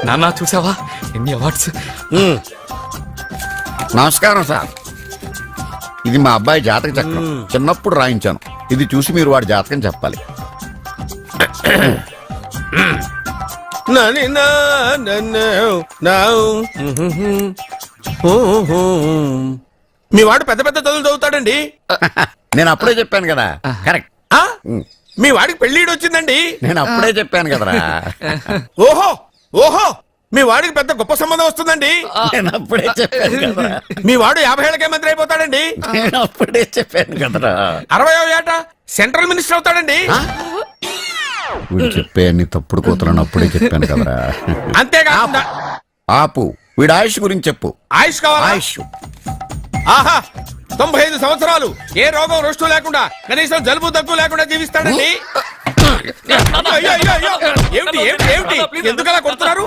నాన్న చూసావా ఎన్ని అవార్డ్స్. నమస్కారం సార్. ఇది మా అబ్బాయి జాతక చక్రం. చిన్నప్పుడు రాయించాను. ఇది చూసి మీరు వాడి జాతకం చెప్పాలి. మీ వాడు పెద్ద పెద్ద చదువులు చదువుతాడండి. నేను అప్పుడే చెప్పాను కదా. కరెక్ట్. మీ వాడికి పెళ్లిడు వచ్చిందండి. నేను అప్పుడే చెప్పాను కదరా. ఓహో ఓహో మీ వాడికి పెద్ద గొప్ప సంబంధం వస్తుందండి. నేను అప్పుడే చెప్పాను కదా. మీ వాడు 50 ఏళ్ళకే మంత్రి అయిపోతాడండి. నేను అప్పుడే చెప్పాను కదరా. 60వ ఏట సెంట్రల్ మినిస్టర్ అవుతాడండి. వీడు చెప్పే అన్ని తప్పుడు కూతురని అప్పుడే చెప్పాను కదరా. అంతేకాకుండా ఆపు. వీడు ఆయుష్ గురించి చెప్పు. ఆయుష్ కావాలా? ఆయుష్ ఆహా 95 సంవత్సరాలు ఏ రోగం రుష్టు లేకుండా కనీసం జలుబు దగ్గు లేకుండా జీవిస్తాడండి. ఏమిటి ఏమిటి ఏమిటి ఎందుకలా కొడుతున్నారు?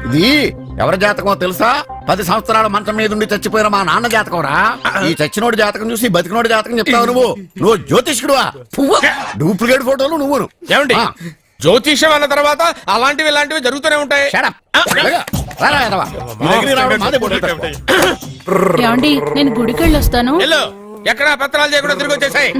ఇది ఎవరి జాతకమో తెలుసా? 10 సంవత్సరాల మంచం మీద ఉండి చచ్చిపోయిన మా నాన్న జాతకం రా. ఈ చచ్చినోడి జాతకం చూసి బతికినోడి జాతకం చెప్తావు నువ్వు జ్యోతిష్కుడువా? డూప్లికేట్ ఫోటోలు నువ్వు. ఏమండి జ్యోతిష్యం అన్న తర్వాత అలాంటివి ఇలాంటివి జరుగుతూనే ఉంటాయి. ఏమండి నేను గుడికి వెళ్ళి వస్తాను. ఎక్కడ పత్రాలు చేయకుండా తిరిగి వచ్చేసాయి.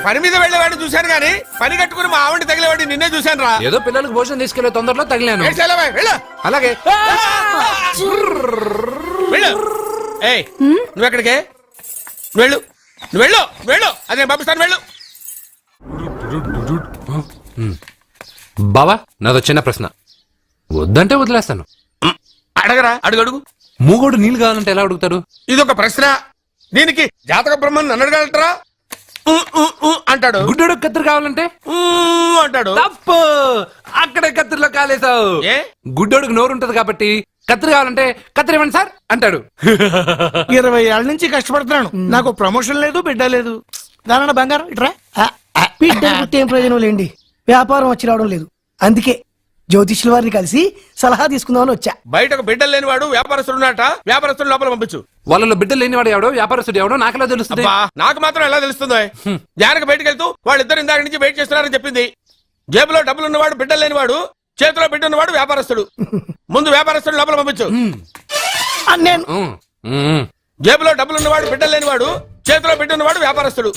పని మీద వెళ్ళేవాడిని చూశాను గానీ పని కట్టుకుని మా ఆవిడ తగిలేవాడిని నిన్నే చూశాను రా. ఏదో పిల్లలకు భోజనం తీసుకెళ్లే తొందరలో తగిలాను. అలాగే నువ్వెక్కడికే? వెళ్ళు వెళ్ళు వెళ్ళు. అదే పంపిస్తాను వెళ్ళు. బావా నాదో చిన్న ప్రశ్న. వద్దంటే వదిలేస్తాను. అడగరా అడుగు అడుగు. మూగోడు నీళ్ళు కావాలంటే ఎలా అడుగుతాడు? ఇదొక ప్రశ్న. దీనికి జాతక బ్రహ్మను నన్ను అడగలటరా? అంటాడు. గుడ్డోడు కత్తిరి కావాలంటే అంటాడు. తప్పు. అక్కడే కత్తిరిలో కాలేసావు. గుడ్డోడుకు నోరు ఉంటది కాబట్టి కత్తిరి కావాలంటే కత్తిరి ఇవ్వండి సార్ అంటాడు. 20 ఏళ్ల నుంచి కష్టపడుతున్నాను. నాకు ప్రమోషన్ లేదు, బిడ్డ లేదు. దానన్న బంగారం ఇట్రా. బిడ్డ పుట్టి ఏం ప్రయోజనం లేండి. వ్యాపారం వచ్చి రావడం లేదు. అందుకే జ్యోతిష్యుల వారిని కలిసి సలహా తీసుకుందామని వచ్చా. బయటకు బిడ్డలు లేనివాడు వ్యాపారస్తుడు ఉన్నట. వ్యాపారస్తుడు లోపల పంపించు. వాళ్ళలో బిడ్డలు లేనివాడు ఎవడో వ్యాపారస్తుడు ఎవడో నాకెలా తెలుస్తుంది? నాకు మాత్రం ఎలా తెలుస్తుందో? జానకి బయటకు వెళ్తూ వాళ్ళిద్దరు ఇందాక నుంచి వెయిట్ చేస్తున్నారని చెప్పింది. జేబులో డబ్బులు ఉన్నవాడు బిడ్డలు లేనివాడు, చేతిలో బిడ్డ ఉన్నవాడు వ్యాపారస్తుడు. ముందు వ్యాపారస్తుడు లోపల పంపించు. నేను జేబులో డబ్బులు ఉన్నవాడు బిడ్డలు లేనివాడు, చేతిలో బిడ్డ ఉన్నవాడు వ్యాపారస్తుడు.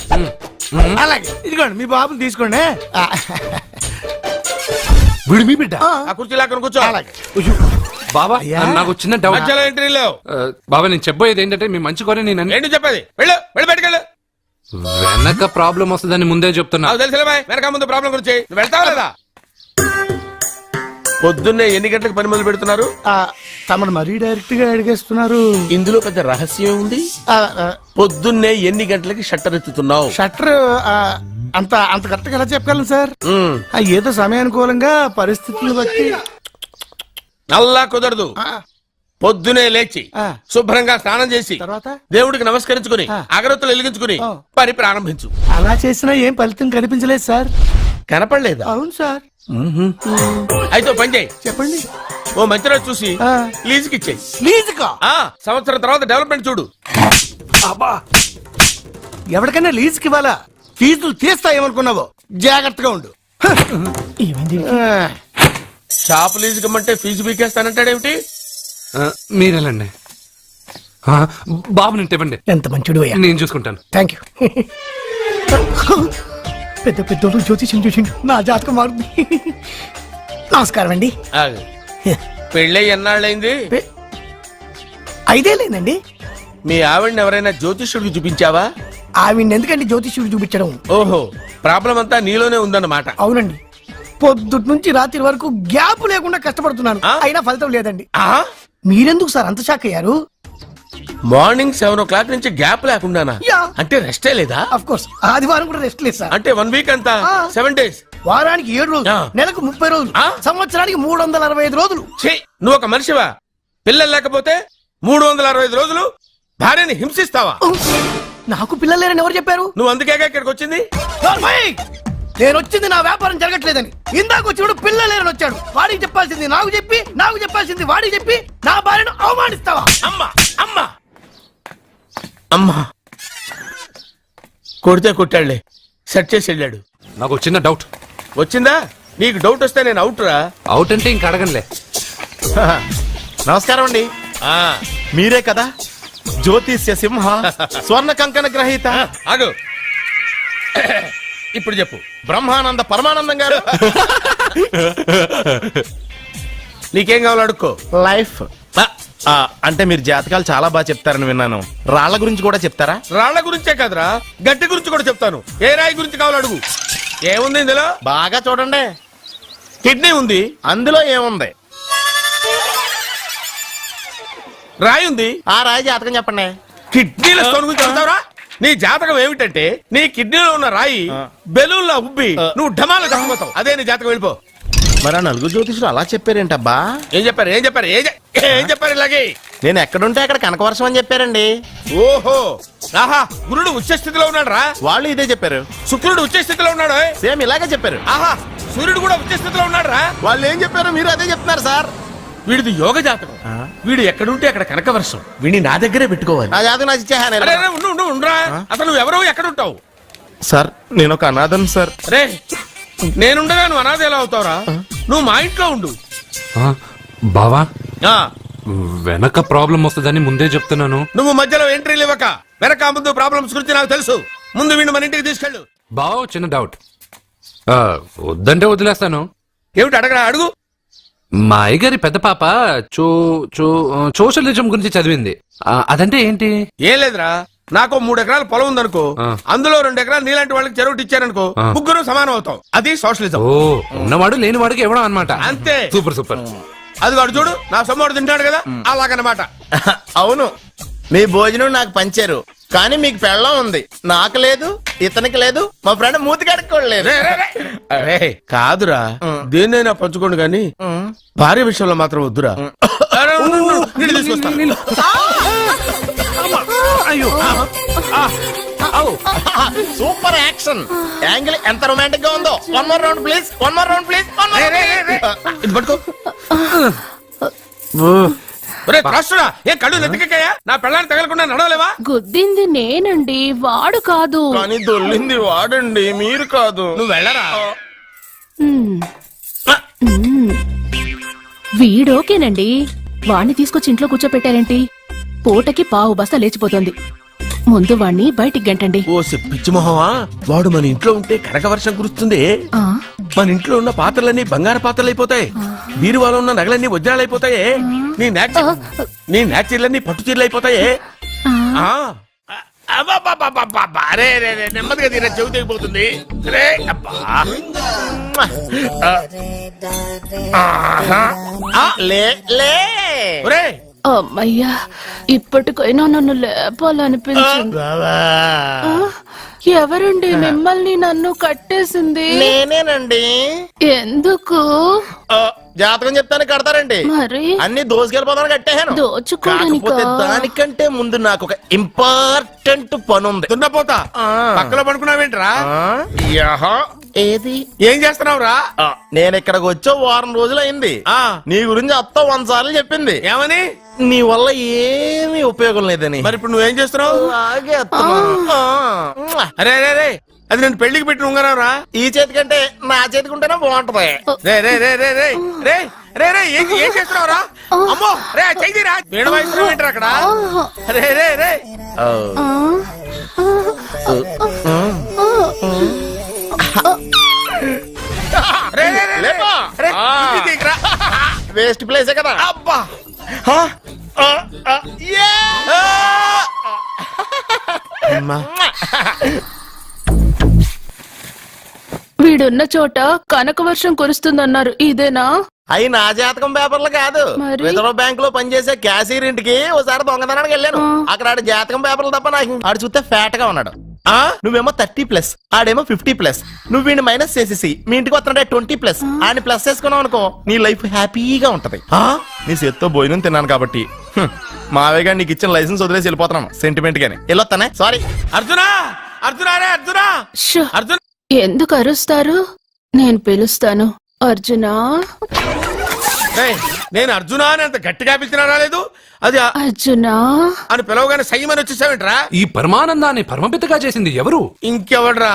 అలాగే ఇదిగోండి మీ బాబుని తీసుకోండి. వీడు మీ బిడ్డ? ఆ కుర్చీ లాక్కని కూర్చో. బాబా నాకు చిన్న డౌట్. మధ్యలో ఎంట్రీ లేవు. బాబా నేను చెప్పబోయేది ఏంటంటే మీ మంచి కోరే నేను ఏంటి చెప్పేది? వెళ్ళు వెళ్ళి బయటకెళ్ళు. వెనక ప్రాబ్లం వస్తుందని ముందే చెప్తున్నా. తెలుసులే బాయ్. వెనక ముందు ప్రాబ్లం గురించి నువ్వు వెళ్తావా లేదా? పొద్దున్నే ఎన్ని గంటలకు పని మొదలు పెడుతున్నారు? తమను మరీ డైరెక్ట్ గా అడిగేస్తున్నారు. ఇందులో పెద్ద రహస్యం ఉంది. పొద్దున్నే ఎన్ని గంటలకి షట్టర్ ఎత్తుతున్నావు? షట్టర్ అంత కరెక్ట్ గా ఎలా చెప్పగలను సార్? ఏదో సమయానుకూలంగా పరిస్థితులు బట్టి. అల్లా కుదరదు. పొద్దునే లేచి శుభ్రంగా స్నానం చేసి తర్వాత దేవుడికి నమస్కరించుకుని అగరత్తులు వెలిగించుకుని పని ప్రారంభించు. అలా చేసినా ఏం ఫలితం కనిపించలేదు సార్. కనపడలేదా? అవును సార్. అయితే పని చేయి. చెప్పండి. ఓ మంచి రోజు చూసి లీజుకి ఇచ్చేయి. లీజుకా? సంవత్సరం తర్వాత డెవలప్మెంట్ చూడు. ఎవరికైనా లీజుకి ఇవ్వాలా? ఫీజులు తీస్తాయేమనుకున్నావో? జాగ్రత్తగా ఉండు. షాప్ లీజుకి ఇమ్మంటే ఫీజు పీకేస్తానంటాడేమిటి? మీరెళ్ళండి. బాబు నేను ఇవ్వండి. ఎంత మంచిడు. నేను చూసుకుంటాను. Thank you. పెద్ద పెద్దోళ్ళు జ్యోతిష్యం చూసిండు. నా జాతకం మారుంది. నమస్కారం అండి. పెళ్ళై ఎన్నాళ్ళైంది? 5 ఏళ్ళైందండి. మీ ఆవిడని ఎవరైనా జ్యోతిష్యుడికి చూపించావా? ఆవిడ ఎందుకండి జ్యోతిష్యుడికి చూపించడం? ఓహో ప్రాబ్లం అంతా నీలోనే ఉందన్నమాట. అవునండి. పొద్దుటి నుంచి రాత్రి వరకు గ్యాప్ లేకుండా కష్టపడుతున్నాను. అయినా ఫలితం లేదండి. మీరెందుకు సార్ అంత షాక్ అయ్యారు? మార్నింగ్ 7 o'clock నుంచి గ్యాప్ లేకుండానా? అంటే రెస్టే లేదా? ఆఫ్ కోర్స్ ఆదివారం కూడా రెస్ట్ లేదు సార్. అంటే 1 వీక్ అంతా 7 days. వారానికి 7 రోజులు, నెలకు 30 రోజులు, సంవత్సరానికి 365 రోజులు. నువ్వు ఒక మనిషివా? పిల్లలు లేకపోతే 365 రోజులు భార్యని హింసిస్తావా? నాకు పిల్లలు లేరని ఎవరు చెప్పారు? నువ్వు అందుకేగా ఇక్కడికి వచ్చింది. నేను వచ్చింది నా వ్యాపారం జరగట్లేదని. ఇందాక వచ్చినప్పుడు పిల్లలు లేరని వచ్చాడు. వాడికి చెప్పాల్సింది నాకు చెప్పి, నాకు చెప్పాల్సింది వాడికి చెప్పి నా భార్యను అవమానిస్తావా? అమ్మా అమ్మా అమ్మా కొడితే కొట్టాడులే, సెట్ చేసి వెళ్ళాడు. నాకు ఒక చిన్న డౌట్. వచ్చిందా? నీకు డౌట్ వస్తే నేను అవుట్ రా. అవుట్ అంటే ఇంక అడగనులే. నమస్కారం అండి. మీరే కదా జ్యోతిష్య సింహ స్వర్ణ కంకణ గ్రహీత ఆగు. ఇప్పుడు చెప్పు. బ్రహ్మానంద పరమానందం గారు. నీకేం కావాలో అడుక్కో. లైఫ్ అంటే మీరు జాతకాలు చాలా బాగా చెప్తారని విన్నాను. రాళ్ల గురించి కూడా చెప్తారా? రాళ్ల గురించే కాదురా, గట్టి గురించి కూడా చెప్తాను. ఏ రాయి గురించి కావాలో అడుగు. ఏముంది ఇందులో? బాగా చూడండి. కిడ్నీ ఉంది. అందులో ఏముంది? రాయి ఉంది. ఆ రాయి జాతకం చెప్పండి. కిడ్నీల స్టోన్ గురించి చెప్తావురా? నీ జాతకం ఏమిటంటే నీ కిడ్నీలో ఉన్న రాయి బెలూన్లా ఉబ్బి నువ్వు ఢమాల చచ్చిపోతావు. అదే నీ జాతకం. వెళ్ళిపో. మరి ఆ నలుగురు జ్యోతిషులు అలా చెప్పారేంటబ్బా? ఏం చెప్పారు? ఏం చెప్పారు? ఏం చెప్పారు ఇలాగే? నేను ఎక్కడుంటే అక్కడ కనకవర్షం అని చెప్పారండి. ఓహో, ఆహా, గురుడు ఉచ్చ స్థితిలో ఉన్నాడు రా. వాళ్ళు ఇదే చెప్పారు. శుక్రుడు ఉచ్చ స్థితిలో ఉన్నాడు. సేమ్ ఇలాగే చెప్పారు. ఆహా, సూర్యుడు కూడా ఉచ్చ స్థితిలో ఉన్నాడు రా. వాళ్ళు ఏం చెప్పారు మీరు అదే చెప్తున్నారు సార్. వీడిది యోగ జాతకం. వీడు ఎక్కడుంటే అక్కడ కనకవర్షం. వీడిని నా దగ్గరే పెట్టుకోవాలి. నా జాతకం నాకు ఇచ్చేహాను. అరే, అరే, ఉండు ఉండరా. అసలు నువ్వు ఎవరో ఎక్కడుంటావు? సార్ నేను ఒక అనాథను సార్. రే, నేనుండగా నువ్వు అనాథ ఎలా అవుతావురా? నువ్వు మా ఇంట్లో ఉండు. ఆ, బావా ఆ, వెనక ప్రాబ్లం వస్తుందని ముందే చెప్తున్నాను. నువ్వు మధ్యలో ఎంట్రీలు ఇవ్వక. వెనక ముందు ప్రాబ్లమ్స్ గురించి నాకు తెలుసు. ముందు వీడిని మన ఇంటికి తీసుకెళ్ళు. బావా చిన్న డౌట్. వద్దంటే వదిలేస్తాను. ఏమిటి అడగరా? అడుగు. మా అయ్యగారి పెద్ద పాప సోషలిజం గురించి చదివింది. అదంటే ఏంటి? ఏం లేదురా, నాకు 3 ఎకరాల పొలం ఉందనుకో, అందులో 2 ఎకరాలు నీలాంటి వాళ్ళకి చెరువు ఇచ్చారనుకో, ముగ్గురు సమానం అవుతాం. అది సోషలిజం. ఓ, ఉన్నవాడు లేనివాడికి ఇవ్వడం అనమాట. అంతే. Super super. అది వాడు చూడు, నా సొమ్మడు తింటాడు కదా, అలాగనమాట. అవును, మీ భోజనం నాకు పంచారు, కానీ మీకు పెళ్ళం ఉంది, నాకు లేదు, ఇతనికి లేదు, మా ఫ్రెండ్ మూతి కడుక్కోలేదు. అరే కాదురా, దేన్నైనా పంచుకోండి కానీ భార్య విషయంలో మాత్రం వద్దురా. అరే, ఉండు, ఉండు, నీళ్ళు తీసుకొస్తాను. సూపర్ యాక్షన్ యాంగిల్ ఎంత రొమాంటిక్ గా ఉందో. One more round please, one more round please. ఇది పట్టుకో. ఒరే త్రాసుడా, ఏ కళ్ళు నెత్తికెక్కాయా? నా పెళ్ళాన్ని తగలకుండా నడవలేవా? గుద్దింది నేనండి, వాడు కాదు. కానీ దొల్లింది వాడండి, మీరు కాదు. నువ్వు వెళ్ళరా. మ్మ్. మ్మ్. వీడోకేనండి, వాణ్ణి తీసుకొచ్చి ఇంట్లో కూర్చోపెట్టారేంటి? పూటకి పావు బస్తా లేచిపోతుంది. ముందు వాణ్ణి బయటికి గంటండి. ఓ పిచ్చి మొహమా, వాడు మన ఇంట్లో ఉంటే కనకవర్షం కురుస్తుంది. ఆ, మన ఇంట్లో ఉన్న పాత్రలన్నీ బంగారు పాత్రలు అయిపోతాయి. బీరువాలో ఉన్న నగలన్నీ వజ్రాలు అయిపోతాయి. నీ నాచీర్లన్నీ పట్టు చీరలు అయిపోతాయి. ఆ. అరే నెమ్మదిగా తీరా, చెవి తెగిపోతుంది. రే అబ్బా. లే లే ఒరే, అమ్మయ్యా, ఇప్పటికైనా నన్ను లేపాలనిపించింది. ఆ, ఎవరండి మిమ్మల్ని నన్ను కట్టేసింది? నేనేనండి. ఎందుకు? జాతకం చెప్తాను కడతారండి. మరి అన్ని దోసుకెళ్ళిపోతాను కట్టేహాను. దోచుకోడానికా? కాకపోతే దానికంటే ముందు నాకు ఒక ఇంపార్టెంట్ పని ఉంది. దున్నపోతా, పక్కలో పడుకున్నావేంట్రా? ఏది? ఏం చేస్తున్నావురా? నేను ఇక్కడికి వచ్చే వారం రోజులు అయింది. నీ గురించి అత్త 100 సార్లు చెప్పింది. ఏమని? నీ వల్ల ఏమీ ఉపయోగం లేదని. మరి ఇప్పుడు నువ్వేం చేస్తున్నావు? అలాగే అత్తమా. అరే అరే రే, అది నేను పెళ్లికి పెట్టిన ఉంగరం రా. ఈ చేతి కంటే నా చేతికి ఉంటేనే బాగుంటది. రే రే రే రే రే రే రే రే ఏం చేస్తున్నావు రా? అమ్మో రే, చెయ్యిరా. వేడి వయసు ఏంటారు అక్కడ? రే రే రే వేస్ట్ ప్లేసే కదా. అబ్బా, వీడున్న చోట కనకవర్షం కురుస్తుందన్నారు, ఇదేనా? అయి నా జాతకం పేపర్లు కాదు. మరి? రిజర్వ్ బ్యాంక్ లో పనిచేసే క్యాషియర్ ఇంటికి ఒకసారి దొంగతనానికి వెళ్ళాను. అక్కడ ఆడి జాతకం పేపర్లు తప్ప నాకు ఆడు చూస్తే ఫ్యాట్ గా ఉన్నాడు. నువ్వేమో 30+, ఆడేమో 50+. నువ్వు వీడిని మైనస్ చేసేసి మీ ఇంటికి వస్తున్నాడే 20+, ఆడిని ప్లస్ చేసుకున్నావు అనుకో, నీ లైఫ్ హ్యాపీగా ఉంటది. నీ చేత్తో భోజనం తిన్నాను కాబట్టి మావేగా నీకు ఇచ్చిన లైసెన్స్ వదిలేసి వెళ్ళిపోతున్నాను సెంటిమెంట్ గాని. వెళ్ళొస్తానే. సారీ. అర్జునా, అర్జునా రే అర్జునా, షో, అర్జున్. ఎందుకు అరుస్తారు? నేను పిలుస్తాను. అర్జునా. నేను అర్జున అని అంత గట్టిగా పిలిచినా రాలేదు. అది అర్జునా అని పిలవగానే సైమని వచ్చేసావేంట్రా? ఈ పరమానందాన్ని పరమపితగా చేసింది ఎవరు? ఇంకెవడ్రా?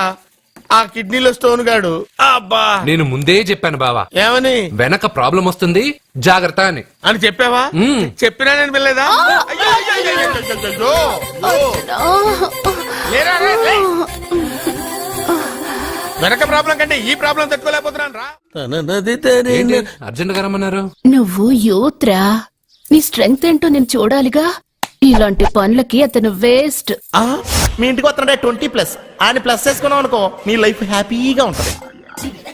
ఆ కిడ్నీలో స్టోన్ గాడు. అబ్బా నేను ముందే చెప్పాను బావా, ఏమని వెనక ప్రాబ్లం వస్తుంది జాగ్రత్త అని. అని చెప్పావా? మ్మ్. చెప్పినా నేను వెళ్ళలేదా? అయ్యో, అయ్యో, అయ్యో, అయ్యో, అయ్యో, అయ్యో. లేరా, రే, లే. వెనక ప్రాబ్లం కంటే ఈ ప్రాబ్లం తట్టుకోలేకపోతున్నాను రా. ఏంటి అర్జెంట్ గా రమ్మన్నారు? నువ్వు యూత్రా, నీ స్ట్రెంగ్త్ ఏంటో నేను చూడాలిగా. ఇలాంటి పనులకి అతను వేస్ట్. మీ ఇంటికి వస్తున్నాడే 20+. ఆయన ప్లస్ చేసుకున్నాం అనుకో నీ లైఫ్ హ్యాపీగా ఉంటది.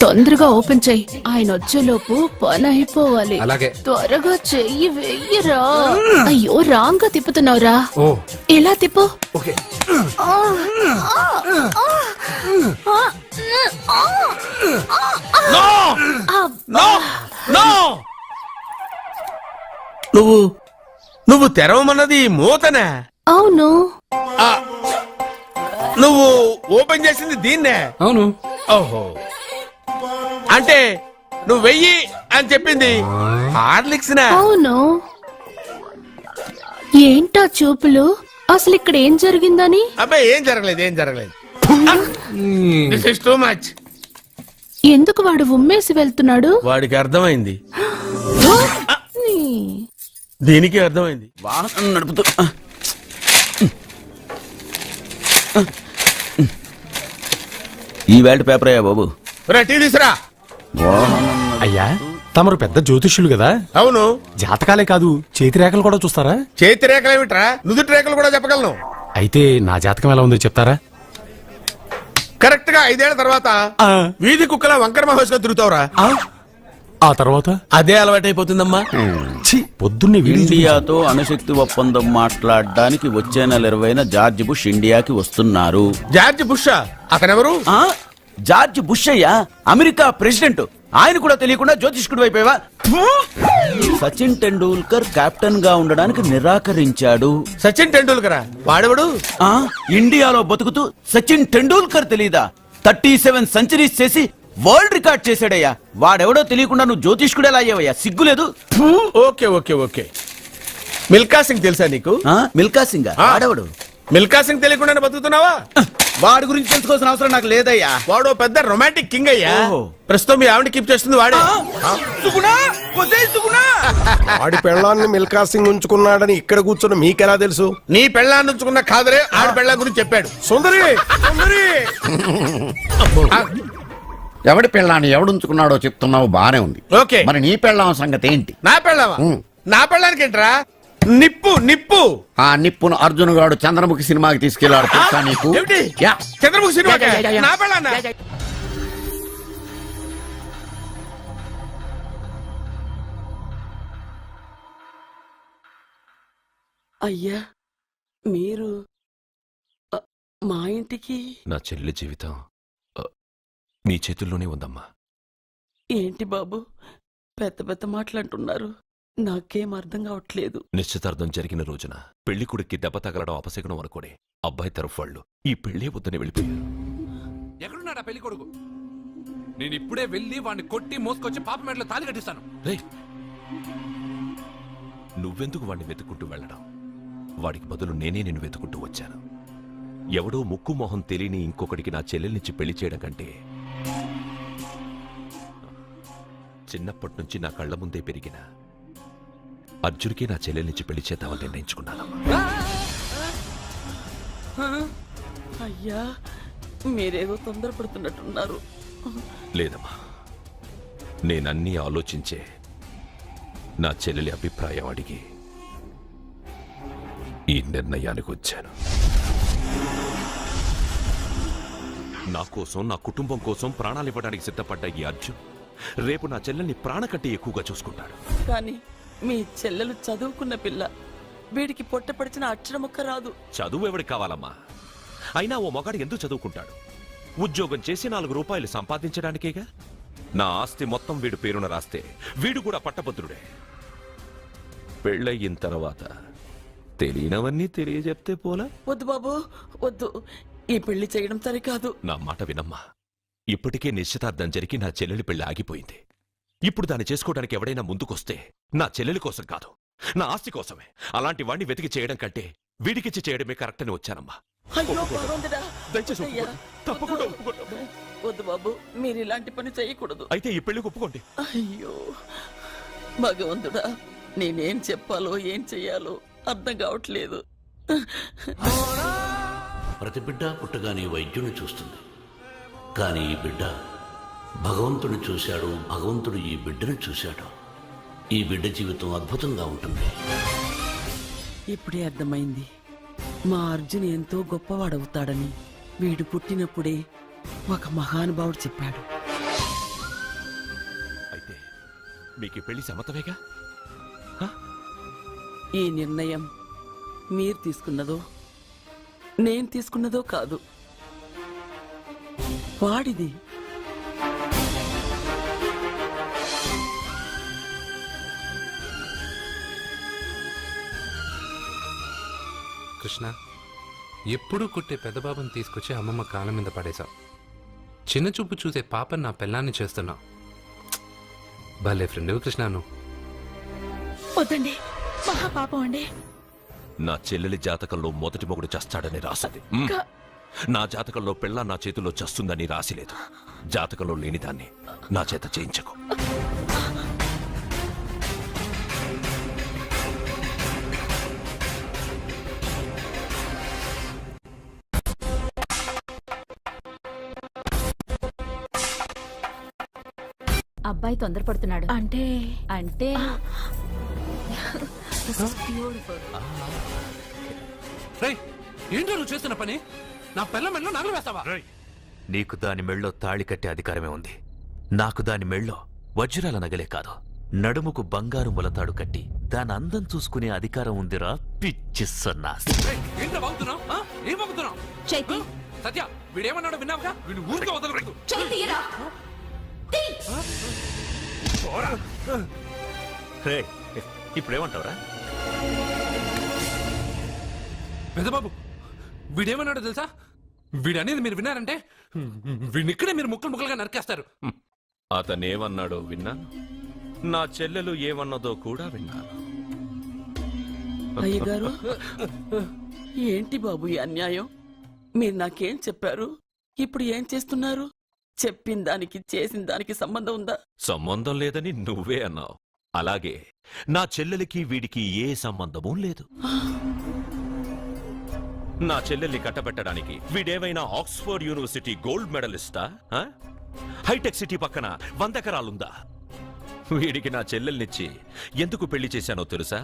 తొందరగా ఓపెన్ చెయ్యి, ఆయన వచ్చేలోపు పని అయిపోవాలి. అలాగే. త్వరగా చెయ్యి వెయ్యరా. అయ్యో రాంగ్ గా తిప్పుతున్నావురా. ఓ ఎలా తిప్పు. ఓకే. నో! అబ్బా. నో! నువ్వు తెరవమన్నది మూతనే. అవును. ఆ, నువ్వు ఓపెన్ చేసింది దీన్నే. అవును. ఓహో, అంటే నువ్వు వెయ్యి అని చెప్పింది హార్లిక్స్ నా? అవును. ఏంటా చూపులు? అసలు ఇక్కడ ఏం జరిగిందని? అబ్బాయి ఏం జరగలేదు, ఏం జరగలేదు. This is too much. ఎందుకు వాడు ఉమ్మేసి వెళ్తున్నాడు? వాడికి అర్థమైంది, నీ. దీనికి అర్థమైంది. వాహనం నడుపుతూ ఈ వేల్ట్ పేపర్ అయ్యా బాబు. రా, టీ తీసురా. అయ్యా తమరు పెద్ద జ్యోతిష్యులు కదా, అవును. జాతకాలే కాదు చేతి రేఖలు కూడా చూస్తారా? చేతి రేఖలు ఏమిట్రా, నుదుటి రేఖలు కూడా చెప్పగలను. అయితే నా జాతకం ఎలా ఉందో చెప్తారా? కరెక్ట్ గా 5 ఏళ్ల తర్వాత ఆ. వీధి కుక్కల వంకర మహోస్ గా తిరుగుతావురా. ఆ తర్వాత అదే అలవాటైపోతుందమ్మా. ఛీ, పొద్దున్నే వీడియో చూపించారు. ఇండియాతో అణుశక్తి ఒప్పందం మాట్లాడడానికి వచ్చే నెల 20న జార్జ్ బుష్ ఇండియాకి వస్తున్నారు. జార్జ్ బుష్ అతనెవరు? ఆ జార్జ్ బుష్ అయ్యా, అమెరికా ప్రెసిడెంట్. ఆయన కూడా తెలియకుండా జ్యోతిష్కుడు వైపోయావా? సచిన్ టెండూల్కర్ కెప్టెన్ గా ఉండడానికి నిరాకరించాడు. సచిన్ టెండూల్కరా? వాడెవడు? ఆ ఇండియాలో బతుకుతూ సచిన్ టెండూల్కర్ తెలీదా? 37 సెంచరీస్ చేసి వరల్డ్ రికార్డ్ చేశాడయ్యా. వాడెవడో తెలియకుండా నువ్వు జ్యోతిష్కుడు ఎలా అయ్యావయ్యా? సిగ్గులేదు. Okay okay okay. Milkha Singh తెలుసా నీకు? మిల్కా సింగ్ ఆ. వాడెవడు? మిల్కా సింగ్ తెలియకుండా బతుకుతున్నావా? వాడి గురించి తెలుసుకోవాల్సిన అవసరం నాకు లేదయ్యా. వాడు పెద్ద రొమాంటిక్ కింగ్ అయ్యా. ఓహో. ప్రస్తుతం మీ ఆవిడ కీప్ చేస్తుంది వాడే. వాడి పెళ్ళాన్ని మిల్కా సింగ్ ఉంచుకున్నాడని ఇక్కడ కూర్చొని మీకెలా తెలుసు? నీ పెళ్ళాన్ని ఉంచుకున్న కాదరే ఆడి పెళ్ళ గురించి చెప్పాడు. సుందరి సుందరి ఎవడి పెళ్ళాన్ని ఎవడుంచుకున్నాడో చెప్తున్నావు బానే ఉంది. ఓకే. మరి నీ పెళ్ళాం సంగతి ఏంటి? నా పెళ్ళావా? నా పెళ్ళానికి ఏంట్రా? నిప్పు నిప్పు. ఆ నిప్పును అర్జున్ గాడు చంద్రముఖి సినిమాకి తీసుకెళ్లాడు తెలుసా నీకు? ఏమిటి? యా. Chandramukhi cinema yeah. నా పెళ్ళాన్నా? అయ్యా మీరు మా ఇంటికి నా చెల్లి జీవితం నీ చేతుల్లోనే ఉందమ్మా. ఏంటి బాబు పెద్ద పెద్ద మాటలంటున్నారు? నాకేం అర్థం కావట్లేదు. నిశ్చితార్థం జరిగిన రోజున పెళ్లి కొడుక్కి దెబ్బ తగలడం అపశకునం అనుకోని అబ్బాయి తరఫు వాళ్ళు ఈ పెళ్లే వద్దని వెళ్ళిపోయారు. ఎక్కడున్నాడా పెళ్లి కొడుకు? నేను ఇప్పుడే వెళ్ళి వాడిని కొట్టి మోసుకొచ్చి పాప మెడలో తాళి కట్టిస్తాను. రేయ్, నువ్వెందుకు వాడిని వెతుక్కుంటూ వెళ్ళడం? వాడికి బదులు నేనే నిన్ను వెతుకుంటూ వచ్చాను. ఎవడో ముక్కు మొహం తెలియని ఇంకొకడికి నా చెల్లెల్నిచ్చి పెళ్లి చేయడం కంటే చిన్నప్పటి నుంచి నా కళ్ల ముందే పెరిగిన అర్జున్కే నా చెల్లెల్నిచ్చి పెళ్లి చేద్దామని నిర్ణయించుకున్నానమ్మా. అయ్యా మీరేదో తొందరపడుతున్నట్టున్నారు. లేదమ్మా, నేనన్నీ ఆలోచించే నా చెల్లెలి అభిప్రాయం అడిగి ఈ నిర్ణయానికి వచ్చాను. నా కోసం, నా కుటుంబం కోసం ప్రాణాలు ఇవ్వడానికి సిద్ధపడ్డ ఈ అర్జున్ రేపు నా చెల్లెల్ని ప్రాణ కంటే ఎక్కువగా చూసుకుంటాడు. కానీ మీ చెల్లెలు చదువుకున్న పిల్ల, వీడికి పొట్టపడిచిన అక్షరముక్క రాదు. చదువు ఎవడికి కావాలమ్మా? అయినా ఓ మగాడు ఎందుకు చదువుకుంటాడు? ఉద్యోగం చేసి 4 రూపాయలు సంపాదించడానికేగా. నా ఆస్తి మొత్తం వీడు పేరున రాస్తే వీడు కూడా పట్టభద్రుడే. పెళ్ళయిన తర్వాత తెలియనవన్నీ తెలియజెప్తే పోలా? వద్దు బాబు వద్దు, ఈ పెళ్లి చేయడం సరికాదు. నా మాట వినమ్మా. ఇప్పటికే నిశ్చితార్థం జరిగి నా చెల్లెలి పెళ్లి ఆగిపోయింది. ఇప్పుడు దాన్ని చేసుకోవడానికి ఎవడైనా ముందుకొస్తే నా చెల్లెలి కోసం కాదు, నా ఆస్తి కోసమే. అలాంటి వాణ్ణి వెతికి చేయడం కంటే వీడికిచ్చి చేయడమే కరెక్ట్ అని వచ్చానమ్మా. అయ్యో భగవంతుడా, దయచేసి అయ్యా. ఒప్పుకోండి. తప్పకుండా ఒప్పుకోండి. వద్దు బాబు, మీరు ఇలాంటి పని చేయకూడదు. అయితే ఈ పెళ్లికి ఒప్పుకోండి. అయ్యో భగవంతుడా, నేనేం చెప్పాలో ఏం చెయ్యాలో అర్థం కావట్లేదు. ప్రతి బిడ్డ పుట్టగానే వైద్యుని చూస్తుంది, కానీ ఈ బిడ్డ భగవంతుని చూశాడు, భగవంతుడు ఈ బిడ్డను చూశాడు. ఈ బిడ్డ జీవితం అద్భుతంగా ఉంటుంది. ఇప్పుడే అర్థమైంది, మా అర్జున్ ఎంతో గొప్పవాడవుతాడని. వీడు పుట్టినప్పుడే ఒక మహానుభావుడు చెప్పాడు. అయితే మీకు ఈ పెళ్లి సమ్మతమేగా? ఈ నిర్ణయం మీరు తీసుకున్నదో నేను తీసుకున్నదో కాదు, వాడిది. కృష్ణ, ఎప్పుడూ కుట్టే పెద్దబాబుని తీసుకొచ్చి అమ్మమ్మ కాళ్ళ మీద పడేశావు. చిన్న చూపు చూసే పాపని నా పిల్లాన్ని చేస్తున్నావు. భలే ఫ్రెండ్ కృష్ణ నువ్వు. వద్దండి, మహాపాపం అండి. నా చెల్లెలి జాతకంలో మొదటి మొగుడు చస్తాడని రాసింది. నా జాతకంలో పెళ్ళ నా చేతిలో చస్తుందని రాసిలేదు. జాతకంలో లేనిదాన్ని నా చేత చేయించకు. అబ్బాయి తొందరపడుతున్నాడు. అంటే రేయ్, ఏంటో నువ్వు చేస్తున్న పని? నా పిల్ల మెళ్ళో నగలు వేస్తావా? నీకు దాని మెళ్ళో తాళి కట్టే అధికారమే ఉంది. నాకు దాని మెళ్ళో వజ్రాల నగలే కాదు, నడుముకు బంగారు ములతాడు కట్టి దాని అందం చూసుకునే అధికారం ఉందిరా పిచ్చి సన్నాసి. రేయ్, ఏంటో వాగుతున్నావు? ఏం వాగుతున్నావు? సత్య, వీడేమన్నాడో విన్నావుగా? వీడు ఊరికే వదలకూడదు. ఇప్పుడేమంటావురా? పెద్దబాబు, వీడేమన్నాడో తెలుసా? వీడనేది మీరు విన్నారంటే వీడిని ఇక్కడే మీరు ముక్కలు ముక్కలుగా నరికేస్తారు. అతనేమన్నాడో విన్నాను, నా చెల్లెలు ఏమన్నదో కూడా విన్నాను. అయ్యగారు, ఏంటి బాబు ఈ అన్యాయం? మీరు నాకేం చెప్పారు, ఇప్పుడు ఏం చేస్తున్నారు? చెప్పిన దానికి చేసిన దానికి సంబంధం ఉందా? సంబంధం లేదని నువ్వే అన్నావు. అలాగే నా చెల్లెలికి వీడికి ఏ సంబంధమూ లేదు. నా చెల్లెల్ని కట్టబెట్టడానికి వీడేమైనా ఆక్స్ఫర్డ్ యూనివర్సిటీ గోల్డ్ మెడలిస్టా? హైటెక్ సిటీ పక్కన 100 ఎకరాలుందా? వీడికి నా చెల్లెల్నిచ్చి ఎందుకు పెళ్లి చేశానో తెలుసా?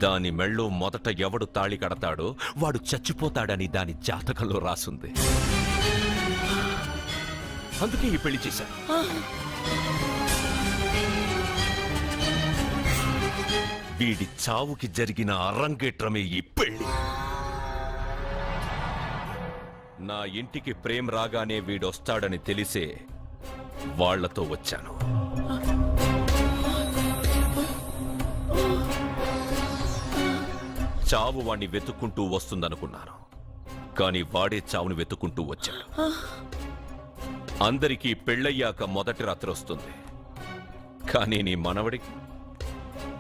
దాని మెళ్ళో మొదట ఎవడు తాళి కడతాడో వాడు చచ్చిపోతాడని దాని జాతకంలో రాసుంది. అందుకే ఈ పెళ్లి చేశాను. వీడి చావుకి జరిగిన అరంగేట్రమే ఈ పెళ్లి. నా ఇంటికి ప్రేమ్ రాగానే వీడొస్తాడని తెలిసే వాళ్లతో వచ్చాను. చావు వాణ్ణి వెతుక్కుంటూ వస్తుందనుకున్నాను, కాని వాడే చావుని వెతుక్కుంటూ వచ్చాడు. అందరికీ పెళ్ళయ్యాక మొదటి రాత్రి వస్తుంది, కానీ నీ మనవడికి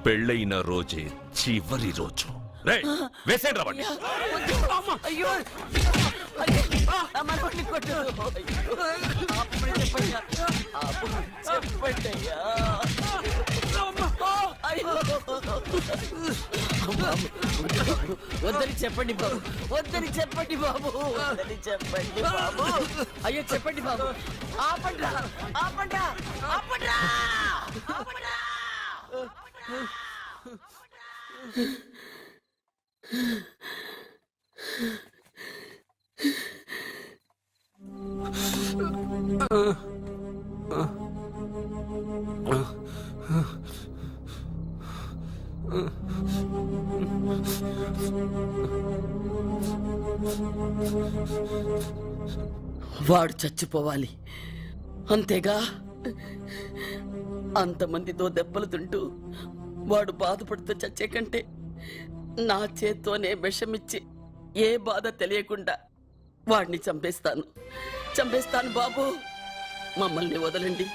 పెళ్ళైన రోజే చివరి రోజు. వేసేయండి రా వాణ్ణి. అయ్యో, నా మనవడిని కొట్టు. చెప్పండి అయ్యా. వద్దని చెప్పండి బాబు, వద్దని చెప్పండి బాబు, వద్దని చెప్పండి బాబు. అయ్యో చెప్పండి బాబు. ఆపండ్రా, ఆపండ్రా, ఆపండ్రా, ఆపండ్రా. వాడు చచ్చిపోవాలి అంతేగా. అంతమందితో దెబ్బలు తింటూ వాడు బాధపడుతూ చచ్చే కంటే నా చేత్తోనే విషమిచ్చి ఏ బాధ తెలియకుండా వాడిని చంపేస్తాను, చంపేస్తాను బాబు. మమ్మల్ని వదలండి,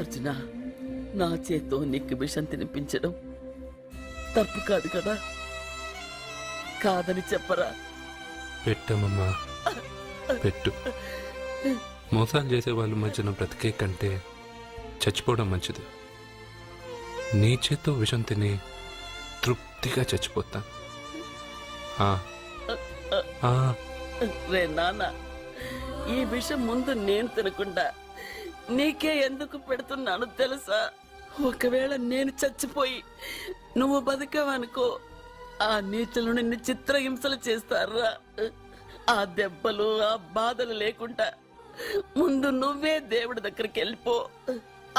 అర్జున, నా చేత్తో నీకు విషం తినిపించడం తప్పు కాదు కదా? కాదని చెప్పరా? పెట్టమ్మా, పెట్టు. మోసాలు చేసే వాళ్ళ మధ్యన బ్రతికే కంటే చచ్చిపోవడం మంచిది. నీ చేత్తో విషం తిని తృప్తిగా చచ్చిపోతా. రే నాన్న, ఈ విషయం ముందు నేను తినకుండా నీకే ఎందుకు పెడుతున్నాను తెలుసా? ఒకవేళ నేను చచ్చిపోయి నువ్వు బతికావనుకో, ఆ నీచులు నిన్ను చిత్రహింసలు చేస్తారా? ఆ దెబ్బలు, ఆ బాధలు లేకుండా ముందు నువ్వే దేవుడి దగ్గరికి వెళ్ళిపో.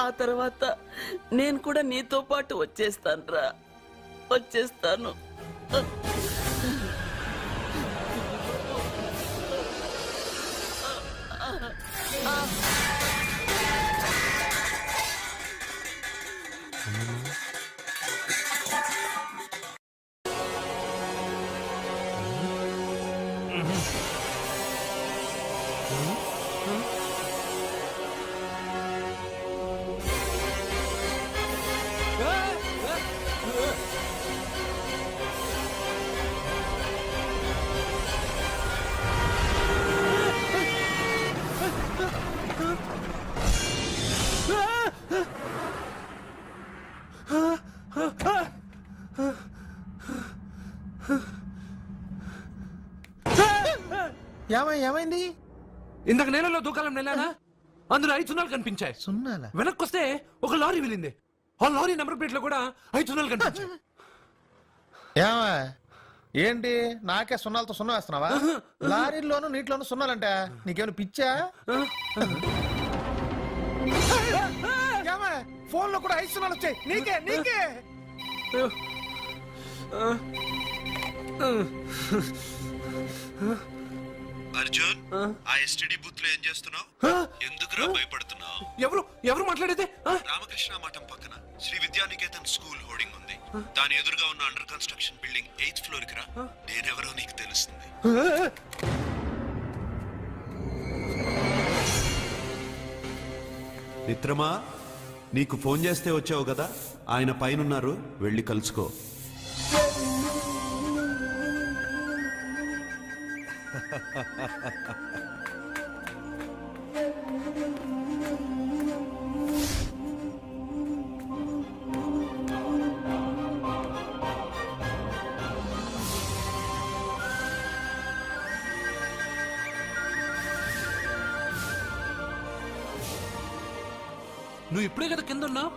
ఆ తర్వాత నేను కూడా నీతో పాటు వచ్చేస్తానురా, వచ్చేస్తాను. ఏమైంది? ఇందాక నేలలో దూకాలం నెలానా, అందులో 5 సున్నాలు కనిపించాయి. సున్నాలా? వెనక్కొస్తే ఒక లారీ వెళ్ళింది. ఆ లారీ నెంబర్ ప్లేట్ లో కూడా 5 సున్నాలు కనిపించాయి. ఏమా ఏంటి నాకే సున్నాలతో సున్నా వేస్తున్నావా? లారీల్లోనూ నీటిలోనూ సున్నాలంటే నీకేమైనా పిచ్చా? ఫోన్ లో కూడా 5 సున్నాలు వచ్చాయి. నీకే నీకే అర్జున్, ఆ ఎస్టీడీ బూత్ లో ఏం చేస్తున్నావు? ఎందుకురా భయపడుతున్నావు? ఎవరు మాట్లాడేది? రామకృష్ణ మఠం పక్కన శ్రీ విద్యానికేతన్ స్కూల్ హోర్డింగ్ ఉంది. దాని ఎదురుగా ఉన్న under construction building 8th floor కి రా. నేనెవరో నీకు తెలుస్తుంది. మిత్రమా, నీకు ఫోన్ చేస్తే వచ్చావు కదా, ఆయన పైనున్నారు, వెళ్ళి కలుసుకో. నువ్వు ఇప్పుడే కదా కింద ఉన్నావు,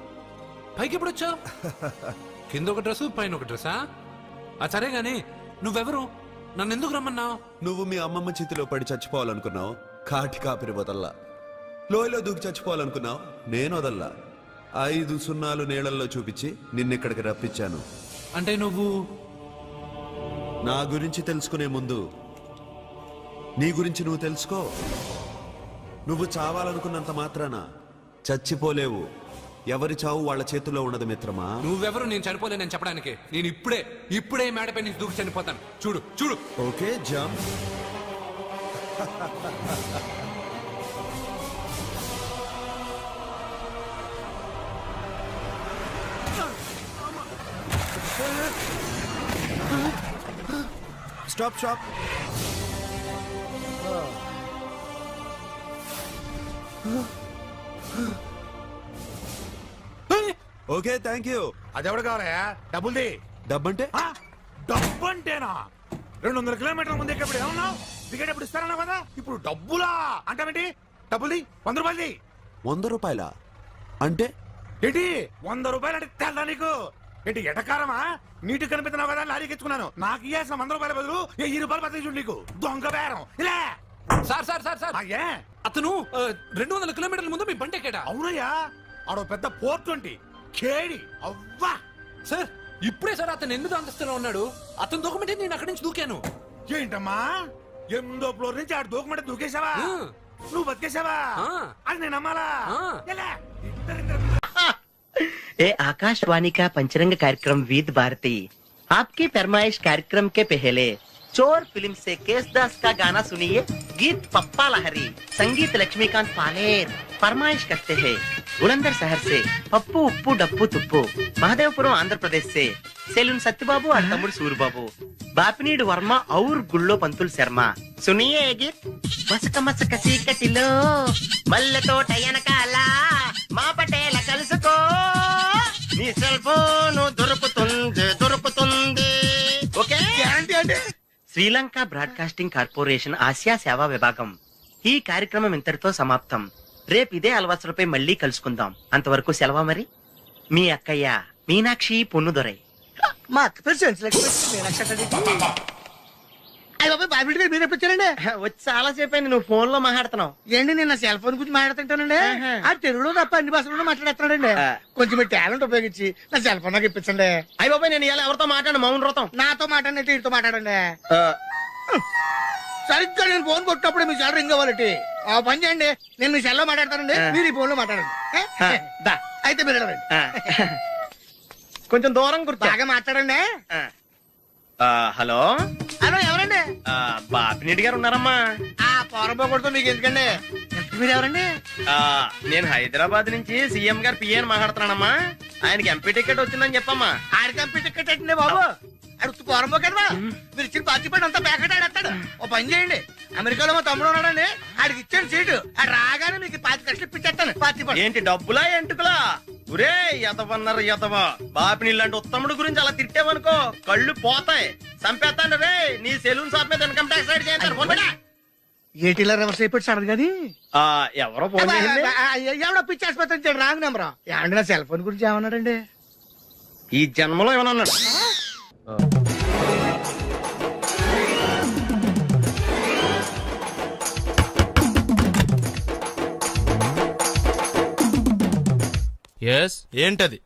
పైకి ఎప్పుడు వచ్చావు? కింద ఒక డ్రెస్, పైన ఒక డ్రెస్సా? సరే గాని నువ్వెవరు? నన్ను ఎందుకు రమ్మన్నావు? నువ్వు మీ అమ్మమ్మ చేతిలో పడి చచ్చిపోవాలనుకున్నావు, కాటి కాపిరి వదల్లా. లోయలో దూకి చచ్చిపోవాలనుకున్నావు, నేను వదల్లా. 5 సున్నాలు నీళ్ళల్లో చూపించి నిన్నిక్కడికి రప్పించాను. అంటే నువ్వు నా గురించి తెలుసుకునే ముందు నీ గురించి నువ్వు తెలుసుకో. నువ్వు చావాలనుకున్నంత మాత్రాన చచ్చిపోలేవు. ఎవరి చావు వాళ్ళ చేతుల్లో ఉండదు మిత్రమా. నువ్వెవరు నేను చనిపోలేనని చెప్పడానికి? నేను ఇప్పుడే మేడపై నుంచి దూకి చనిపోతాను. చూడు చూడు. Okay, jump. Stop stop. Okay, thank you. అదెవడు కావాలయా? డబ్బుల్ది. డబ్బంటే డబ్బు అంటేనా? 200 కిలోమీటర్ల ముందు ఎక్కడ ఏమన్నావు? టికెట్ ఎప్పుడు ఇస్తారన్నావు కదా, ఇప్పుడు డబ్బులా అంటావేంటి? డబ్బుల్ది, 100 రూపాయలది. 100 రూపాయల? అంటే ఏంటి 100 రూపాయలు అంటే తెల్దా నీకు? ఏంటి ఎటకారమా? నీటి కనిపిస్తున్నావు కదా లారీకి ఎత్తుకున్నాను. నాకు ఇయ్యాల్సిన 100 రూపాయల బదులు 1000 రూపాయలు బదిలీ చూడు నీకు. దొంగ బేరం ఇలా. సార్ సార్ సార్ సార్ అయ్యే అతను 200 కిలోమీటర్ల ముందు మీ బండి ఎక్కాడా? అవునయ్యా, ఆడో పెద్ద పోర్ట్ వంటి కేడి అవ్వా. సార్ ఇప్పుడే సార్ అతను 8వ అంతస్తులో ఉన్నాడు. అతను దూకమంటే నేను అక్కడి నుంచి దూకాను. ఏంటమ్మా 8వ ఫ్లోర్ నుంచి ఆడు దూకమంటే దూకేశావా? నువ్వు బతికేశావా? అది నేను నమ్మాలా? ఎలా? ए आकाशवाणी का पंचरंग कार्यक्रम विद भारती आपकी फरमाइश कार्यक्रम के पहले चोर फिल्म से केसदास का गाना सुनिए। गीत पप्पा लहरी, संगीत लक्ष्मीकांत पालेर। फरमाइश करते हैं बुलंदर शहर से पप्पू उप्पू डप्पू तुप्पू, महादेवपुरम आंध्र प्रदेश से सेलून सत्यबाबू और तमुड़ सूरबाबू, बापनीड वर्मा और गुल्लो पंतुल शर्मा। सुनिए ये गीत। मसक मसक सीकटिलो मल्लतो टयनकाला మా పటేల కలుసుకో నీ సెల్ ఫోన్ దొరుకుతుంది ఓకే. గ్యారంటీ అంటే శ్రీలంక బ్రాడ్కాస్టింగ్ కార్పొరేషన్ ఆసియా సేవా విభాగం. ఈ కార్యక్రమం ఇంతటితో సమాప్తం. రేపు ఇదే అలవాసులపై మళ్ళీ కలుసుకుందాం. అంతవరకు సెలవా మరి. మీ అక్కయ్య మీనాక్షి పొన్నుదొరై. మా అక్క పేరు మీరు ఎప్పుడండి? వచ్చి చాలా సేపు అయింది, నువ్వు ఫోన్ లో మాట్లాడుతున్నావు. ఏంటి నేను నా సెల్ ఫోన్ గురించి మాట్లాడుతుంటానండి. ఆ తెలుగులో తప్ప అన్ని భాషల్లో మాట్లాడేస్తున్నాడండి. కొంచెం మీ టాలెంట్ ఉపయోగించి నా సెల్ ఫోన్ నాకు ఇప్పించండి. అయ్యి బాబాయ్, నేను ఇలా ఎవరితో మాట్లాడు మౌన్ వ్రతం. నాతో మాట్లాడినట్టు వీటితో మాట్లాడండి. సరిగ్గా నేను ఫోన్ కొట్టినప్పుడు మీ సెల్ రింగ్ అవ్వాలంటే ఆ పని చేయండి. నేను మీ సెల్ లో మాట్లాడతానండి, మీరు ఈ ఫోన్ లో మాట్లాడండి. దా. అయితే మీరు వెళ్ళండి. కొంచెం దూరం కూర్చో. బాగా మాట్లాడండి. హలో హలో, ఎవరండి? బాపినీటి గారు ఉన్నారమ్మా? ఆ పొరపోకూడదు మీకు ఎందుకండి. మీరు ఎవరండి? నేను హైదరాబాద్ నుంచి సీఎం గారు పిఏని మాట్లాడుతున్నానమ్మా. ఆయనకి ఎంపీ టికెట్ వచ్చిందని చెప్పమ్మా. ఆడికి ఎంపీ టికెట్ ఏంటండి బాబు? అడుగుతూ పొరపోకడవా? మీరు ఇచ్చిన పార్టీ పడి అంతా ప్యాకెట్ ఆడేస్తాడు. ఓ పని చేయండి, అమెరికాలో మా తమ్ముడు ఉన్నాడండి, ఆడికి ఇచ్చాను సీటు. ఆడు రాగానే మీకు 5 లక్షలు ఇప్పించేస్తాను పార్టీ పడి. ఏంటి డబ్బులా ఎంటుకలా? ఒరే ఎదవన్నారు ఎదవ. బాపిని లాంటి ఉత్తముడు గురించి అలా తిట్టేవనుకో కళ్ళు పోతాయి. చంపేస్తాను రే. నీ సెలూన్ షాప్ మీద ఇన్కమ్ ట్యాక్స్ రైడ్ చేస్తారు. ఏటీలో రివర్స్ అయిపోయి సార్ కానీ ఎవరో ఫోన్ చేసింది. ఎవడో పిచ్చి ఆసుపత్రి రాంగ్ నెంబర్. ఏమండి నా సెల్ ఫోన్ గురించి ఏమన్నాడండి? ఈ జన్మలో ఏమన్నా అన్నాడు. ఏంటది?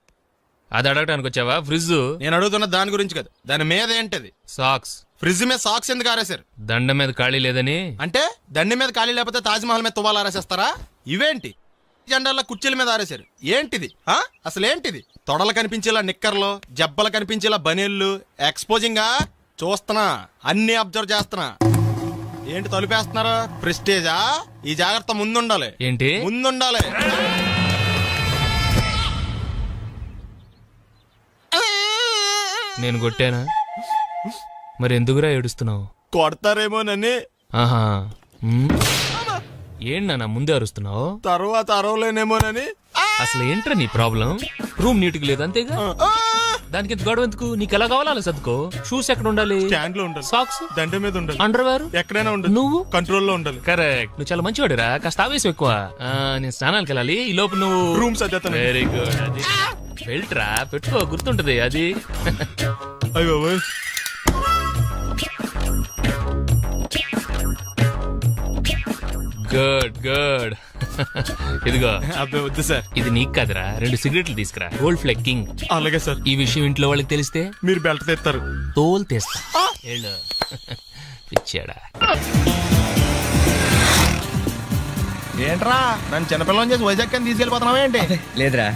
అది అడగడానికి వచ్చావా? ఫ్రిడ్జ్. నేను అడుగుతున్న దాని గురించి కదా, దాని మీద ఏంటది? సాక్స్. ఫ్రిడ్జ్ మీద సాక్స్ ఎందుకు ఆరేశారు? దండ మీద ఖాళీ లేదని. అంటే దండి మీద ఖాళీ లేకపోతే తాజ్మహల్ మీద తువ్వాలు ఆరేసేస్తారా? ఇవేంటి జెండాల కుర్చీల మీద ఆరేశారు? ఏంటిది అసలు ఏంటిది? తొడలు కనిపించేలా నిక్కర్లు, జబ్బలు కనిపించేలా బనీళ్లు, ఎక్స్పోజింగ్ చూస్తున్నా, అన్ని అబ్జర్వ్ చేస్తున్నా. ఏంటి తలుపేస్తున్నారా? ప్రెస్టేజా? ఈ జాగ్రత్త ముందుండాలి. ఏంటి ముందుండాలి. నేను కొట్టానా? మరి ఎందుకురా ఏడుస్తున్నావు? కొడతారేమోనని. ఆహా. ఏంటి ముందే అరుస్తున్నావు? తర్వాత అరవలేనేమోనని. అసలు ఏంట్రా నీ ప్రాబ్లం? రూమ్ నీట్గా లేదు అంతేగా, దానికి గొడవ ఎందుకు? నీకు ఎలా కావాలో అలా సర్దుకో. షూస్ ఎక్కడ ఉండాలి? స్టాండ్ లో ఉండాలి. సాక్స్ దండ మీద ఉండాలి. అండర్వేర్ ఎక్కడైనా ఉండాలి. నువ్వు కంట్రోల్లో ఉండాలి. కరెక్ట్. నువ్వు చాలా మంచివాడిరా. కాస్త ఆవేశం ఎక్కువ. నేను స్నానానికి వెళ్ళాలి, ఈ లోపు నువ్వు రూమ్ సర్దేస్తాను. Very good. అది బెల్ట్రా, పెట్టుకో, గుర్తుంటది అది. అయ్యో గుడ్ గుడ్. ఇదిగో. అబ్బాయి వద్దు సార్. ఇది నీకు కాదురా, 2 సిగరెట్లు తీసుకురా. Gold Flake King. అలాగే సార్. ఈ విషయం ఇంట్లో వాళ్ళకి తెలిస్తే మీరు బెల్ట్ తెస్తారు. తోలు తెస్తా. వెళ్ళు. పిచ్చాడా. ఏంట్రా నన్ను చిన్నపిల్లని చేసి వైజాగ్ అని తీసుకెళ్ళిపోతున్నావా ఏంటి? లేదురా,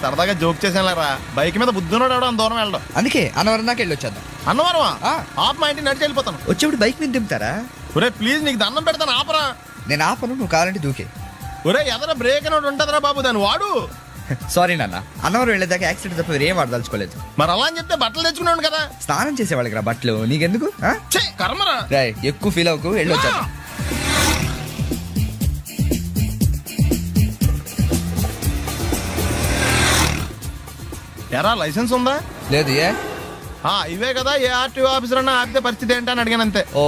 సరదాగా జోక్ చేసానులేరా. బైక్ మీద బుద్ధున్నాడు అంత దూరం వెళ్ళడం. అందుకే అన్నవరం దాకా వెళ్ళి వచ్చేద్దాం. అన్నవరమా? ఆప్ మా ఇంటికి నడిచి వెళ్ళిపోతాను. వచ్చేప్పుడు బైక్ మీద దింపుతారా? ఒరే ప్లీజ్ నీకు దండం పెడతాను ఆపరా. నేను ఆపను, నువ్వు కావాలంటే దూకే. ఒరే ఎదర బ్రేక్ అని ఉంటుందిరా బాబు, దాన్ని వాడు. సారీ నాన్న, అన్నవరం వెళ్ళేదాకా యాక్సిడెంట్ తప్ప ఏం వాడదలుచుకోలేదు. మరి అలా అని చెప్తే బట్టలు తెచ్చుకున్నాను కదా. స్నానం చేసేవాళ్ళకి రా బట్టలు, నీకెందుకు? కర్మరా. రాయ్ ఎక్కువ ఫీల్ అవ్వకు, వెళ్ళి వచ్చేద్దాం. ఎరా లైసెన్స్ ఉందా? లేదు. ఏ ఇవే కదా ఏ ఆర్టీఓ ఆఫీసర్ అన్నా ఆపితే పరిస్థితి ఏంటని అడిగాను అంతే. ఓ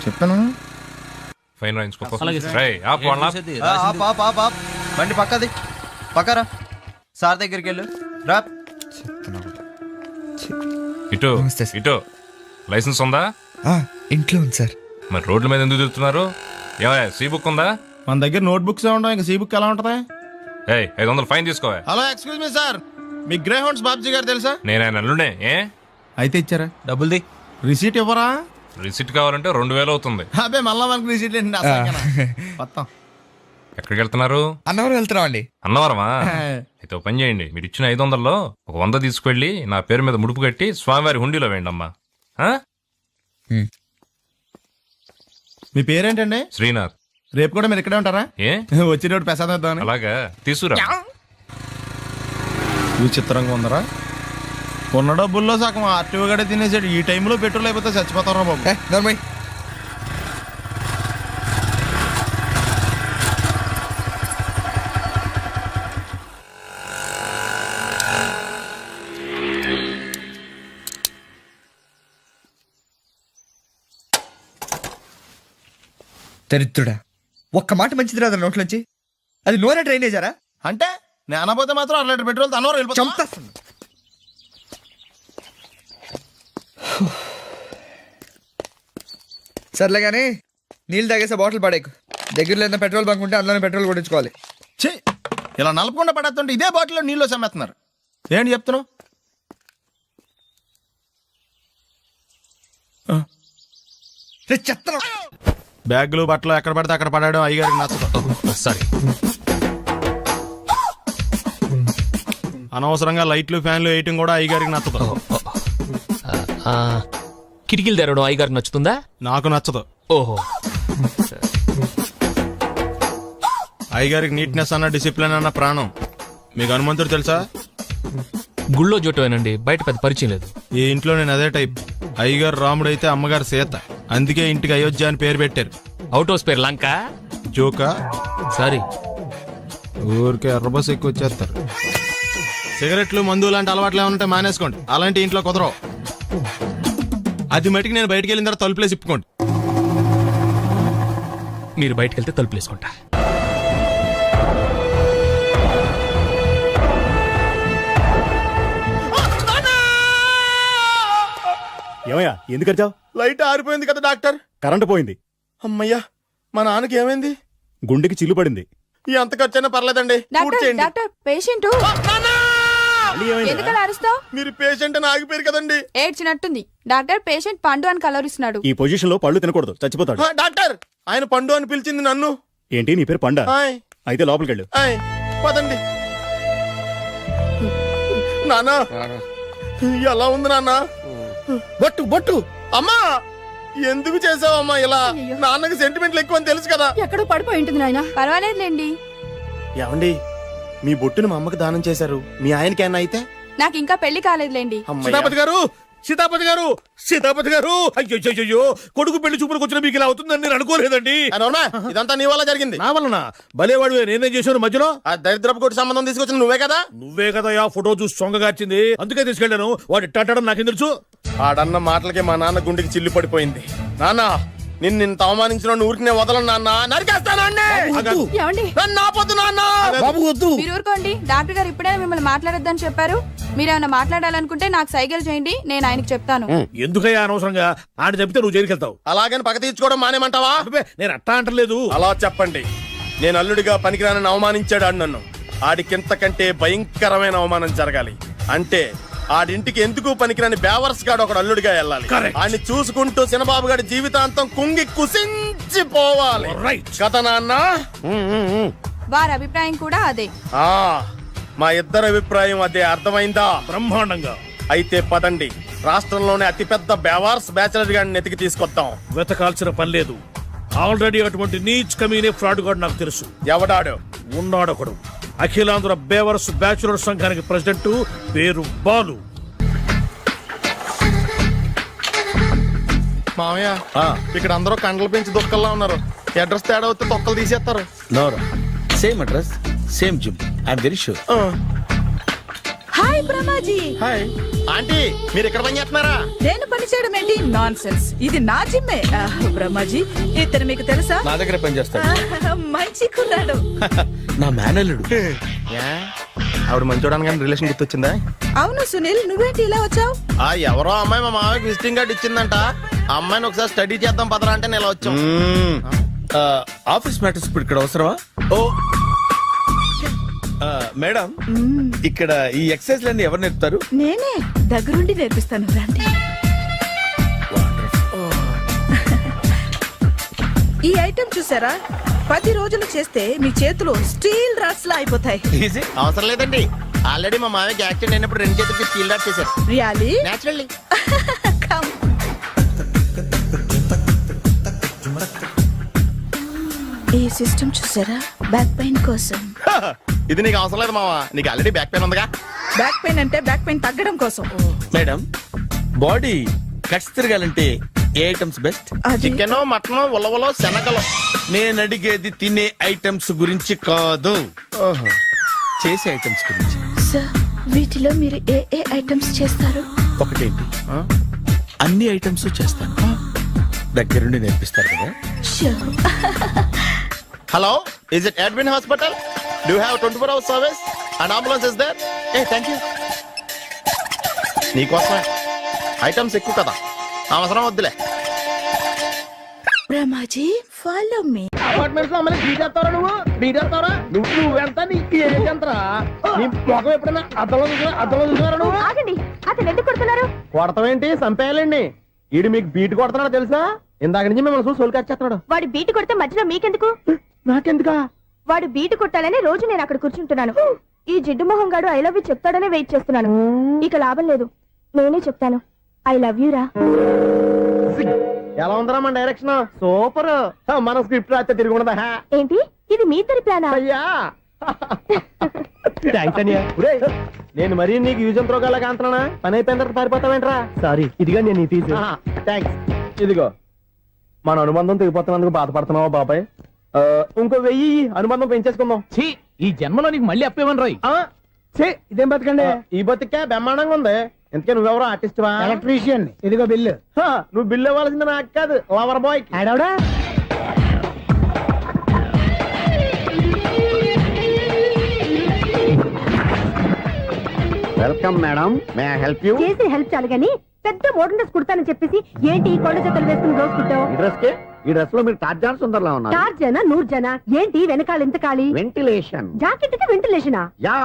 చెప్పాను. ఫైన్ రాయించుకో అలాగే సార్. రేయ్, ఆపు వాళ్ళ. బండి పక్కది పక్కరా సార్ దగ్గరికి వెళ్ళు రా ఇటు ఇటు లైసెన్స్ ఉందా? ఇంట్లో ఉంది సార్. మరి రోడ్ల మీద ఎందుకు తిరుగుతున్నారు? ఏమయ్య సీ బుక్ ఉందా? మన దగ్గర నోట్ బుక్స్ ఉండవు, ఇంకా సీ బుక్ ఎలా ఉంటది? ఏయ్ 500 ఫైన్ తీసుకోవా. హలో ఎక్స్క్యూజ్ మీ సార్, మీ గ్రే హౌండ్స్ బాబ్జీ గారు తెలుసా? నేను ఆయన అల్లుడే. ఏ అయితే ఇచ్చారా? డబ్బుల్ది రిసీట్ ఇవ్వరా? రిసిట్ కావాలంటే 2000 అవుతుంది. అబ్బే మళ్ళా మనకు రిసీట్ ఏంటి మొత్తం. ఎక్కడికి వెళ్తున్నారు? అన్నవరం వెళ్తున్నాం అండి. అన్నవరమా? అయితే ఓ పని చేయండి, మీరు ఇచ్చిన 500లో ఒక 100 తీసుకెళ్ళి నా పేరు మీద ముడుపు కట్టి స్వామివారి హుండీలో వేయండి అమ్మా. ఆ? మీ పేరేంటండి? శ్రీనాథ్. రేపు కూడా మీరు ఇక్కడే ఉంటారా? ఏ వచ్చినప్పుడు ప్రసాదం ఇద్దామని. అలాగా తీసుకురా. విచిత్రంగా ఉందరా, ఉన్న డబ్బుల్లో సగం ఆర్టీఓ గడే తినేసాడు. ఈ టైంలో పెట్రోల్ అయిపోతే చచ్చిపోతారా బాబు. నర్మయ్ దరిద్రుడా, ఒక్క మాట మంచిది రాదా నోట్లోంచి? అది నూనె డ్రైనేజారా? అంటే నేను అనబోతే మాత్రం 2 లీటర్ పెట్రోల్ తనవరం వెళ్ళిపోతాం. చంపేస్తుంది. సర్లే కానీ నీళ్ళు తాగేసే బాటిల్ పడేకు. దగ్గరలో ఏదైనా పెట్రోల్ బంక్ ఉంటే అందులోనే పెట్రోల్ కొట్టించుకోవాలి. ఛీ, ఇలా నలపకుండా పడేస్తుంటే ఇదే బాటిల్లో నీళ్ళు సమ్మేస్తున్నారు. ఏంటి చెప్తున్నావు? చెత్త బ్యాగులు బట్టలు ఎక్కడ పడితే అక్కడ పడాడు అయ్యగారికి నచ్చదు. సారీ. అనవసరంగా లైట్లు ఫ్యాన్లు వేయటం కూడా అయ్యగారికి నచ్చదు. కిటికీలు తెరవడం అయ్యగారికి నచ్చుతుందా? నాకు నచ్చదు. ఓహో. అయ్యగారికి నీట్నెస్ అన్న డిసిప్లిన్ అన్న ప్రాణం. మీకు హనుమంతుడు తెలుసా? గుళ్ళో జోటమేనండి, బయట పెద్ద పరిచయం లేదు. ఈ ఇంట్లో నేను అదే టైప్. అయ్యగారు రాముడు అయితే అమ్మగారు సీత, అందుకే ఇంటికి అయోధ్య అని పేరు పెట్టారు. అవుట్ హౌస్ పేరు లంక. జోకా? సారీ. ఊరికే ఎర్రబస్ ఎక్కువ వచ్చేస్తారు. సిగరెట్లు మందు లాంటి అలవాట్లు ఏమైనా ఉంటే మానేసుకోండి, అలాంటి ఇంట్లో కుదరవు. అది మటుకు నేను బయటికి వెళ్ళిన తర్వాత తలుపులేసి ఇప్పుకోండి. మీరు బయటకు వెళ్తే తలుపులు వేసుకుంటా. ఏమయ్యా ఎందుకు వచ్చావు? లైట్ ఆరిపోయింది కదా డాక్టర్. కరెంటు పోయింది. అమ్మయ్యా, మా నాన్నకి ఏమైంది? గుండెకి చిల్లు పడింది. ఎంత ఖర్చైనా పర్లేదండి, పూడ్చేయండి. పేషెంట్ ఎందుకలా అరుస్తావు? మీరు పేషెంట్ అని ఆగిపోయారు కదండి. ఏడ్చినట్టుంది. డాక్టర్ పేషెంట్ పండు అని కలరిస్తున్నాడు. ఈ పొజిషన్ లో పళ్ళు తినకూడదు, చచ్చిపోతాడు. డాక్టర్, ఆయన పండు అని పిలిచింది నన్ను. ఏంటి నీ పేరు పండా? ఆయ్, అయితే లోపలికి వెళ్ళు. ఆయ్, పదండి. నాన్నా ఎలా ఉంది నాన్న? బొట్టు బొట్టు. అమ్మా ఎందుకు చేసావమ్మా ఇలా? నాన్నకి సెంటిమెంట్లు ఎక్కువ అని తెలుసు కదా. ఎక్కడో పడిపోయి ఉంటుంది నాయన. పర్వాలేదులేండి. ఏమండి, మీ బొట్టును మా అమ్మకి దానం చేశారు, మీ ఆయనకి ఏమన్నా అయితే? నాకు ఇంకా పెళ్లి కాలేదులేండి. సీతాపతి గారు, సీతాపతి గారు, సీతాపతి గారు, అయ్యో కొడుకు పెళ్లి చూపులకు వచ్చిన మీకు ఇలా అవుతుందని నేను అనుకోలేదండి. ఇదంతా నీ వల్ల జరిగింది. నా వలన? భలేవాడు, నేనేం చేశాను మధ్యలో? ఆ దరిద్రపు కొట్టి సంబంధం తీసుకొచ్చిన నువ్వే కదా. నువ్వే కదా ఆ ఫోటో చూసి సొంగగార్చింది, అందుకే తీసుకెళ్ళాను. వాడు ఇట్టాడడం నాకేం తెలుసు? ఆడన్న మాటలకి మా నాన్న గుండెకి చిల్లు పడిపోయింది. నాన్న, నిన్ను ఇంత అవమానించిన ఊరికి వదలను నాన్న, నరికేస్తానండి. నన్ను ఆపొద్దు నాన్న. మీరు ఊరుకోండి. డాక్టర్ గారు ఇప్పుడే మిమ్మల్ని మాట్లాడొద్దని చెప్పారు. మీరేమైనా మాట్లాడాలనుకుంటే నాకు సైగలు చేయండి, నేను ఆయనకు చెప్తాను. ఎందుకయ్యా అనవసరంగా ఆడ చెప్తే నువ్వు జైలుకి వెళ్తావు. అలాగని పక్క తీర్చుకోవడం మానేమంటావా? నేను అట్టా అంటలేదు. అలా చెప్పండి. నేను అల్లుడిగా పనికిరానని అవమానించాడు ఆడు నన్ను. ఆడికింతకంటే భయంకరమైన అవమానం జరగాలి. అంటే ఆడింటికి ఎందుకు పనికిరాని బేవర్స్ గాడు ఒకడు అల్లుడిగా వెళ్ళాలి. ఆడిని చూసుకుంటూ చిన్నబాబు గారి జీవితాంతం కుంగి కుసించిపోవాలి కదా నాన్న. వారి అభిప్రాయం కూడా అదే. మా ఇద్దరి అభిప్రాయం అదే, అర్థమైందా? బ్రహ్మాండంగా. అయితే పదండి, రాష్ట్రంలోనే అతిపెద్ద బేవార్స్ బ్యాచిలర్ గాడిని ఎతికి తీసుకొద్దాం. వెతకాల్సిన పని లేదు. ఆల్రెడీ అటువంటి నీచ్ కమీనే ఫ్రాడ్ గాడు నాకు తెలుసు. ఎవడాడు? ఉన్నాడొకడు. అఖిలాంధ్ర బేవర్స్ బ్యాచులర్ సంఘానికి ప్రెసిడెంట్, పేరు బాలు. మామయ్య, ఇక్కడ అందరూ కండలు పెంచి దుక్కల్లా ఉన్నారు. అడ్రస్ తేడా వస్తే తొక్కలు తీసేస్తారు. Same address, same gym. I'm very sure. Hi Brahmaji. Hi aunty, మీరు ఇక్కడ పని చేస్తున్నారా? నేను పని చేయడం ఏంటి? Non sense. ఇది నా జిమ్మే. బ్రహ్మాజీ, ఇతను మీకు తెలుసా? నా దగ్గర పని చేస్తాడు. మంచి కుర్రాడు. నా మేనల్లుడు. ఆవిడ మంచి చూడడానికి రిలేషన్ గుర్తొచ్చిందా? అవును సునీల్, నువ్వేంటి ఇలా వచ్చావు? ఎవరో అమ్మాయి మా మామయ్యకి విజిటింగ్ కార్డు ఇచ్చిందంట. ఆ అమ్మాయిని ఒకసారి స్టడీ చేద్దాం పదరా అంటే నేను ఇలా వచ్చాం. ఆఫీస్ మ్యాటర్స్ ఇప్పుడు ఇక్కడ అవసరమా? ఓ మేడం, ఇక్కడ ఈ ఎక్సర్సైజ్ లన్నీ ఎవరు నేర్పుతారు? నేనే దగ్గరుండి నేర్పిస్తాను, రండి. ఈ ఐటెం చూసారా? 10 రోజులు చేస్తే మీ చేతులు స్టీల్ రాట్స్ లా అయిపోతాయి. అవసరం లేదండి, ఆల్రెడీ మా మామయ్యకి యాక్సిడెంట్ అయినప్పుడు 2 చేతులకి స్టీల్ డాట్ చేశారు. రియల్లీ? నేచురల్లీ. ఈ సిస్టమ్ చూసారా? బ్యాక్ పెయిన్ కోసం. ఇది నీకు అవసరం లేదు మావా, నీకు ఆల్రెడీ బ్యాక్ పెయిన్ ఉందిగా. బ్యాక్ పెయిన్ అంటే బ్యాక్ పెయిన్ తగ్గడం కోసం. మేడం, బాడీ కట్స్ తిరగాలంటే ఏ ఐటమ్స్ బెస్ట్? చికెన్, మటన్, ఉలవలో, శనగలు. నేను అడిగేది తినే ఐటమ్స్ గురించి కాదు, చేసే ఐటమ్స్ గురించి. సార్, వీటిలో మీరు ఏ ఏ ఐటమ్స్ చేస్తారు? ఒకటేంటి, అన్ని ఐటమ్స్ చేస్తాను. దగ్గరుండి నేర్పిస్తారు కదా. Hello, is it admin hospital? Do have 24 hours service and ambulance is there? Thank you. నీకోసమే ఐటమ్స్ ఎక్కువ కదా, అవసరం వద్దులే. Brahmaji, follow me. అపార్ట్మెంట్స్ లో అమ్మని బీటేస్తారా నువ్వు? బీటేస్తారా నువ్వెంత? నీకు ఏంటంతరా? నీ మొఖం ఎప్పుడైనా అద్దంలో చూసారా నువ్వు? ఆగండి, అతను ఎందుకు కొడుతున్నారు? కొడతావేంటి? చంపేయాలండి. ఈడు మీకు బీట్ కొడుతున్నాడు తెలుసా? ఇందాక నుంచి మిమ్మల్ని చూసి సోల్కి వచ్చేస్తున్నాడు. వాడు బీటు కొడితే మధ్యలో మీకెందుకు? నాకెందుకా? వాడు బీటు కొట్టాలని రోజు నేను అక్కడ కూర్చుంటున్నాను. ఈ జిడ్డు మొహం గాడు ఐ లవ్ యూ చెప్తాడనే వెయిట్ చేస్తున్నాను. ఇక లాభం లేదు, నేనే చెప్తాను. ఐ లవ్ యూ రా. ఎలా ఉందరా మన డైరెక్షన్? సూపర్. మన స్క్రిప్ట్ రాస్తే తిరిగి ఉండదా? ఏంటి ఇది మీ ఇద్దరి ప్లానా? అయ్యా నేను మరీ నీకు యూజ్ అంత రోగాలకు అంటున్నా. పని అయిపోయిన తర్వాత పారిపోతావేంట్రా? సారీ, ఇదిగా నేను తీసు. థ్యాంక్స్. ఇదిగో, మన అనుబంధం తెగిపోతున్నందుకు బాధపడుతున్నావా బాబాయ్? ఇంకో 1000 అనుబంధం పెంచేసుకుందాం. ఈ జన్మలో నీకు మళ్ళీ అప్పేమని రాయి. ఇదేం బతకండి? ఈ బతికే బ్రహ్మాండంగా ఉంది. ఎందుకే నువ్వెవరో ఆర్టిస్ట్ వా? ఎలక్ట్రీషియన్. ఇదిగో బిల్లు. నువ్వు బిల్లు ఇవ్వాల్సింది నాకు కాదు, లవర్ బాయ్. ఆడవడా? Welcome madam, may I help you? చేసి హెల్ప్ చాలు గాని పెద్ద మోడల్ డ్రెస్ కుడతానని చెప్పేసి ఏంటి కొండ జతలు వేసుకుని రోజు కుట్టావు? ఈ డ్రెస్ కే, ఈ డ్రెస్ లో మీరు టార్జాన్ సుందర్లా ఉన్నారు. 100 జన ఏంటి వెనకాల ఇంత ఖాళీ? వెంటిలేషన్. జాకెట్ కి వెంటిలేషనా? యా,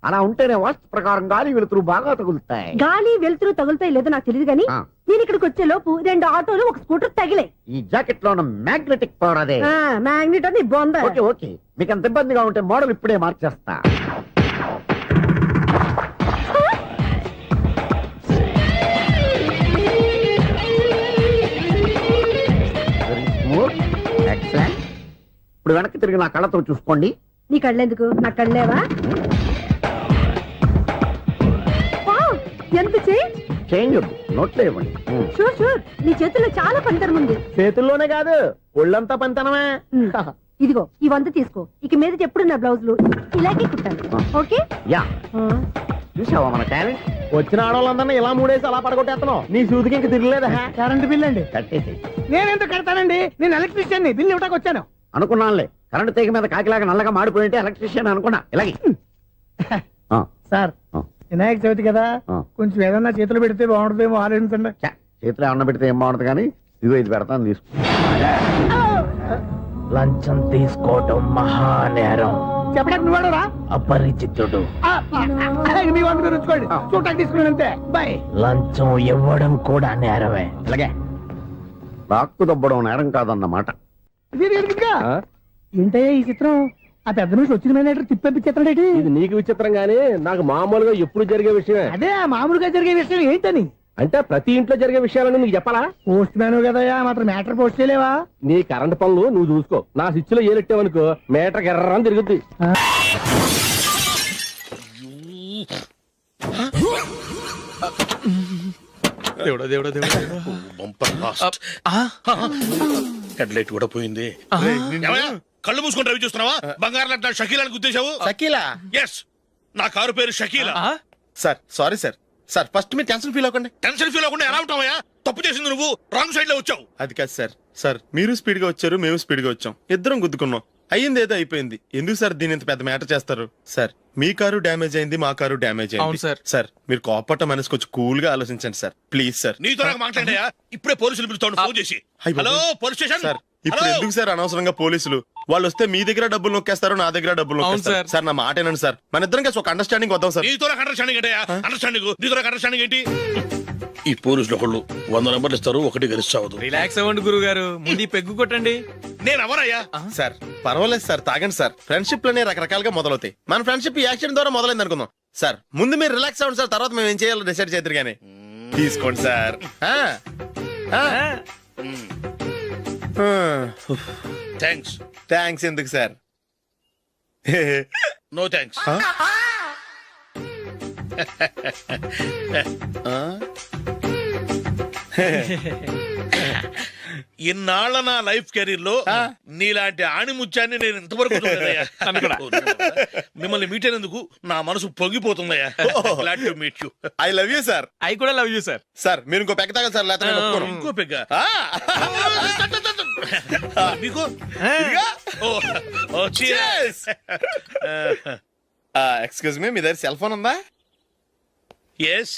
అలా ఉంటేనే వాస్తు ప్రకారం గాలి వెలుతురు బాగా తగులుతాయి. గాలి వెలుతురు తగులుతాయి లేదో నాకు తెలియదు గానీ నేను ఇక్కడికి వచ్చే లోపు 2 ఆటోలు 1 స్కూటర్ తగిలే. ఈ జాకెట్ లో ఉన్న మ్యాగ్నెటిక్ పవర్ అదే. మ్యాగ్నెట్ అని బొంద. ఓకే ఓకే, మీకు అంత ఇబ్బందిగా ఉంటే మోడల్ ఇప్పుడే మార్చేస్తా. ఎక్సలెంట్. ఇప్పుడు వెనక్కి తిరిగి నా కళ్ళతో చూసుకోండి. నీ కళ్ళెందుకు? నా కళ్ళేవా? ఎంత చేంజ్? చేంజ్ వద్దు, నోట్లో ఇవ్వండి. షూర్ షూర్, నీ చేతుల్లో చాలా పంతరం ఉంది. చేతుల్లోనే కాదు, ఒళ్ళంతా పంతనమే. ఇదిగో ఈ 100 తీసుకో. ఇక మీద ఎప్పుడు నా బ్లౌజులు ఇలాగే కుట్టాను. ఓకే? యా, చూసావా మన టాలెంట్? వచ్చిన ఆడవాళ్ళందరినీ ఇలా మూడేసి అలా పడగొట్టేస్తున్నావు. నీ సూదికి ఇంక తిరగలేదా? కరెంట్ బిల్ అండి. కట్టేసి. నేనెందుకు కడతానండి? నేను ఎలక్ట్రీషియన్. బిల్ ఇవ్వడానికి వచ్చాను. అనుకున్నానులే, కరెంట్ తీగ మీద కాకిలాగా నల్లగా మాడిపోయింటే ఎలక్ట్రీషియన్ అనుకున్నా. ఇలాగే సార్, వినాయక చవితి కదా, కొంచెం ఏదన్నా చేతులు పెడితే బాగుంటుందేమో ఆలోచించండి. చేతిలో అన్న పెడితే ఏం బాగుంటుంది కానీ, ఇదిగో ఇది పెడతాను, తీసుకో. లంచం తీసుకోవటం మహానేరం. చెప్పడానికి నువ్వాడరా? అపరిచితుడు. మీ వంద మీరు ఉంచుకోండి, చూడటానికి తీసుకున్నాను అంతే. బాయ్. లంచం ఇవ్వడం కూడా నేరమే. ఇలాగే రాక్కు దబ్బడం నేరం కాదన్నమాట. ఏంటయ్యా ఈ చిత్రం? ఆ పెద్ద నుంచి వచ్చిన మేనేటర్ తిప్పించేస్తాడేటి? ఇది నీకు విచిత్రం గానీ నాకు మామూలుగా ఎప్పుడు జరిగే విషయమే. అదే మామూలుగా జరిగే విషయం ఏంటని? అంటే ప్రతి ఇంట్లో జరిగే విషయాలను నీకు చెప్పాలా? పోస్ట్ మ్యాన్ కదయ్యా, మాత్రం మ్యాటర్ పోస్ట్ చేయలేవా? నీ కరెంట్ పనులు నువ్వు చూసుకో. నా స్విచ్ లో ఏలెట్టావనుకో మీటర్ ఎర్రని తిరుగుద్ది. దేవుడా దేవుడా దేవుడా, హెడ్ లైట్ కూడా పోయింది. కళ్ళు మూసుకొని రవి చూస్తున్నావా? బంగారం షకీలా గుద్దేశావు. షకీలా? ఎస్, నా కారు పేరు Shakeela. Sir sorry sir. Sir first మీరు టెన్షన్ ఫీల్ అవ్వకండి. టెన్షన్ ఫీల్ అవ్వకుండా ఎలా ఉంటావయ్యా? తప్పు చేసింది నువ్వు, రాంగ్ సైడ్ లో వచ్చావు. అది కాదు సార్. సార్ మీరు స్పీడ్ గా వచ్చారు, మేము స్పీడ్ గా వచ్చాం, ఇద్దరం గుద్దుకున్నాం. అయ్యింది ఏదో అయిపోయింది. ఎందుకు సార్ దీని ఇంత పెద్ద మ్యాటర్ చేస్తారు? సార్ మీ కారు డ్యామేజ్ అయింది, మా కారు డ్యామేజ్ అయింది. అవును సార్. సార్ మీరు కోపట్ట మనసు కొంచెం కూల్ గా ఆలోచించండి సార్, ప్లీజ్ సార్. నీతో నాకు మాట్లాడాయా? ఇప్పుడే పోలీసులు పిలుస్తాను, ఫోన్ చేసి. అయ్ బాబోయ్. Hello police station. సార్ ఇప్పుడు ఎందుకు సార్ అనవసరంగా పోలీసులు? వాళ్ళు వస్తే మీ దగ్గర డబ్బులు నొక్కేస్తారు, నా దగ్గర డబ్బులు నొక్కేస్తారు. సార్ నా మాట ఏనండి సార్, మన ఇద్దరం కలిసి ఒక అండర్స్టాండింగ్ వద్దాం సార్. నీతో నాకు అండర్స్టాండింగ్ ఏంటయ్యా? అండర్స్టాండింగ్ నీతో నాకు అండర్స్టాండింగ్ ఏంటి? ఈ పోలీసులు ఒకళ్ళు 100 నెంబర్లు ఇస్తారు, ఒకటి గెలిచావదు. రిలాక్స్ అవ్వండి గురువు గారు, ముందు పెగ్గు కొట్టండి. నేను ఎవరయ్యా? సార్ పర్వాలేదు సార్, తాగండి సార్. ఫ్రెండ్షిప్ లోనే రకరకాలుగా మొదలవుతాయి. మన ఫ్రెండ్షిప్ ఈ యాక్సిడెంట్ ద్వారా మొదలైంది అనుకుందాం. సార్ ముందు మీరు రిలాక్స్ అవ్వండి సార్, తర్వాత మేము ఏం చేయాలో డిసైడ్ చేద్దరు గానీ. తీసుకోండి సార్. థ్యాంక్స్. థ్యాంక్స్ ఎందుకు సార్? No thanks. ఇన్నాళ్ళ నా లైఫ్ కెరీర్ లో నీలాంటి ఆణిముత్యాన్ని నేను ఇంతవరకు చూడలేదయ్యా. మిమ్మల్ని మీట్ అయినందుకు నా మనసు పొంగిపోతుందయ్యా. Glad to meet you. I love you sir. I కూడా లవ్ యూ సార్. సార్ మీరు ఇంకో పెక్క తాగండి సార్, లేకపోతే నేను ఒప్పుకోను. ఇంకో పెగ్గ మీకు? ఎక్స్క్యూజ్ మీ, మీ దగ్గర సెల్ ఫోన్ ఉందా? ఎస్,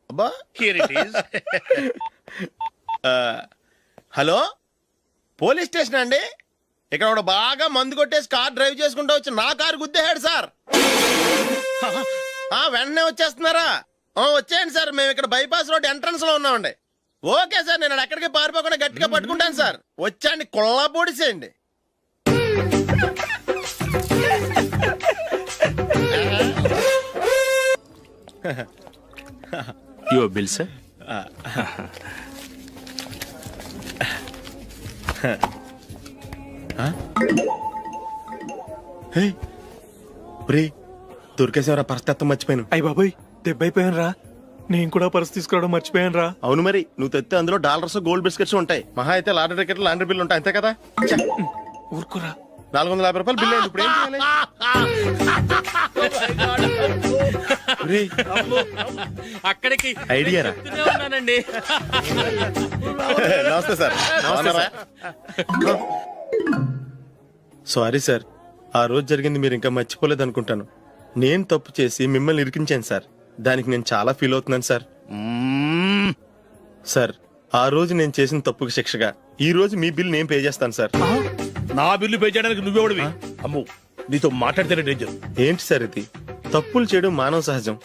అబ్బా here it is. Hello police station అండి. ఇక్కడ ఒకడు బాగా మందు కొట్టేసి కార్ డ్రైవ్ చేసుకుంటూ వచ్చి నా కారు గుద్దేశాడు సార్. వెంటనే వచ్చేస్తున్నారా? వచ్చేయండి సార్, మేము ఇక్కడ బైపాస్ రోడ్ ఎంట్రన్స్ లో ఉన్నామండి. ఓకే సార్, నేను ఎక్కడికి పారిపోకుండా గట్టిగా పట్టుకుంటాను సార్. వచ్చాండి, కుళ్ళా పొడిసేయండి. Your bill sir. దొరికేసేవరా, పరిస్థితి మర్చిపోయాను. అయ్య బాబాయ్, దెబ్బైపోయాను రా. నేను కూడా పర్స్ తీసుకురావడం మర్చిపోయాను రా. అవును మరి, నువ్వు తెస్తే అందులో డాలర్స్ గోల్డ్ బిస్కెట్స్ ఉంటాయి. మహా అయితే లాటరీ టికెట్ లాండ్రీ బిల్లు ఉంటాయి, అంతే కదా. ఊరుకురా. 450 రూపాయలు బిల్లు అయింది. ఇప్పుడు ఏం చేయాలి? అక్కడికి ఐడియా రా. ఉన్నానండి. నమస్తే సార్. సారీ సార్, ఆ రోజు జరిగింది మీరు ఇంకా మర్చిపోలేదు అనుకుంటాను. నేను తప్పు చేసి మిమ్మల్ని ఇరికించాను సార్. దానికి నేను చాలా ఫీల్ అవుతున్నాను సార్. సార్ ఆ రోజు నేను చేసిన తప్పుకి శిక్షగా ఈ రోజు మీ బిల్ నేను పే చేస్తాను సార్. నా బిల్లు పే చేయడానికి నువ్వెవడివి? అమ్మో, నీతో మాట్లాడితేనే డేంజర్. ఏంటి సార్ ఇది? తప్పులు చేయడం మానవ సహజం.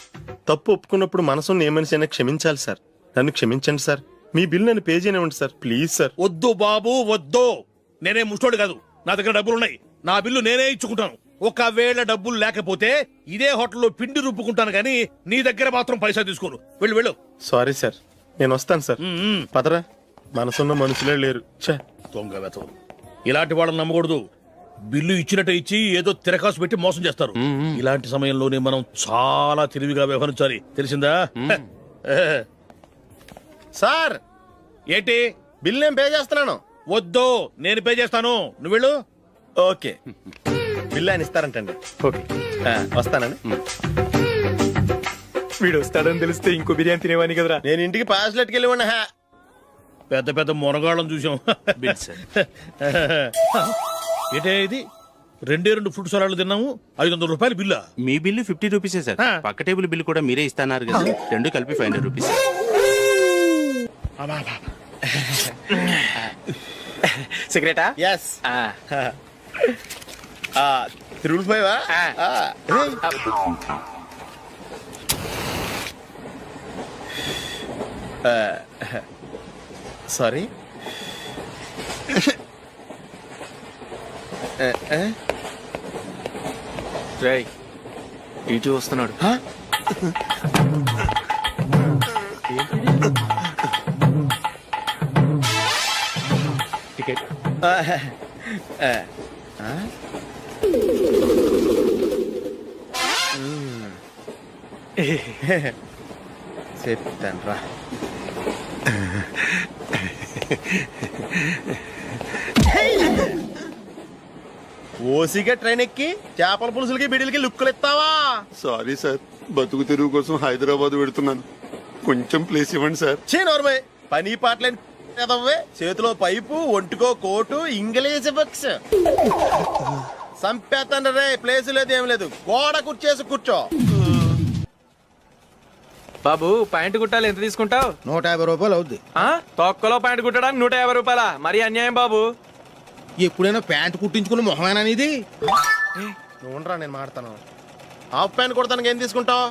తప్పు ఒప్పుకున్నప్పుడు మనసుని ఏ మనిషి అయినా క్షమించాలి సార్. నన్ను క్షమించండి సార్. మీ బిల్ నన్ను పే చేయనివ్వండి సార్, ప్లీజ్ సార్. వద్దు బాబు వద్దు, నేనే ముష్టోడు కాదు. నా దగ్గర డబ్బులు ఉన్నాయి, నా బిల్లు నేనే ఇచ్చుకుంటాను. ఒకవేళ డబ్బులు లేకపోతే ఇదే హోటల్లో పిండి రుబ్బుకుంటాను, కానీ నీ దగ్గర మాత్రం పైసా తీసుకోను. వెళ్ళు వెళ్ళు. సారీ సార్, నేను వస్తాను సార్. పదరా, మనసున్న మనుషులే లేరు. దొంగ వెతవు, ఇలాంటి వాళ్ళని నమ్మకూడదు. బిల్లు ఇచ్చినట్టు ఇచ్చి ఏదో తిరకాసు పెట్టి మోసం చేస్తారు. ఇలాంటి సమయంలోనే మనం చాలా తెలివిగా వ్యవహరించాలి, తెలిసిందా? సార్ ఏంటి? బిల్ నేను పే చేస్తున్నాను. వద్దు, నేను పే చేస్తాను, నువ్వు వెళ్ళు. ఓకే, బిల్ ఆయన ఇస్తారంటండి. ఓకే, వస్తానండి. వీడు వస్తాడని తెలిస్తే ఇంకో బిర్యానీ తినేవాని కదరా. నేను ఇంటికి పాస్లెట్కి వెళ్ళి ఉన్నా. పెద్ద పెద్ద మొనగాళ్ళం చూసాం. Bill sir. ఏంటే ఇది? 2 ఫ్రూట్ సలాడ్లు తిన్నాము, 500 రూపాయలు బిల్లా? మీ బిల్లు 50 రూపీసే సార్. పక్క టేబుల్ బిల్లు కూడా మీరే ఇస్తాన్నారు కదా, రెండు కలిపి 500 రూపీస్. సిగరెటా? ఎస్. 355. సారీ. రేయ్, ఇటు వస్తున్నాడు. టికెట్. చెప్తాను రా. ఓసిగా ట్రైన్ ఎక్కి చేపల పులుసులకి బిడిలకి లుక్కులు ఇస్తావా? సారీ సార్, బతుకు తెరువు కోసం హైదరాబాద్ పెడుతున్నాను. కొంచెం ప్లేస్ ఇవ్వండి సార్. నోర్మే పని పాటలేని ఎదవ్వే. చేతిలో పైపు, ఒంటికో కోటు, ఇంగ్లీష్ బుక్స్. సంపేతండ్రి రే, ప్లేస్ లేదు ఏం లేదు, గోడ కుర్చేసి కూర్చో. బాబు ప్యాంటు కుట్టాలి, ఎంత తీసుకుంటావు? 150 రూపాయలు అవుద్ది. తొక్కలో ప్యాంటు కుట్టడానికి 150 రూపాయల? మరి అన్యాయం బాబు. ఎప్పుడైనా ప్యాంటు కుట్టించుకున్న మొహమేనా ఇది? చూడరా నేను మాడతాను. హాఫ్ ప్యాంట్ కుడతానికి ఏం తీసుకుంటావు?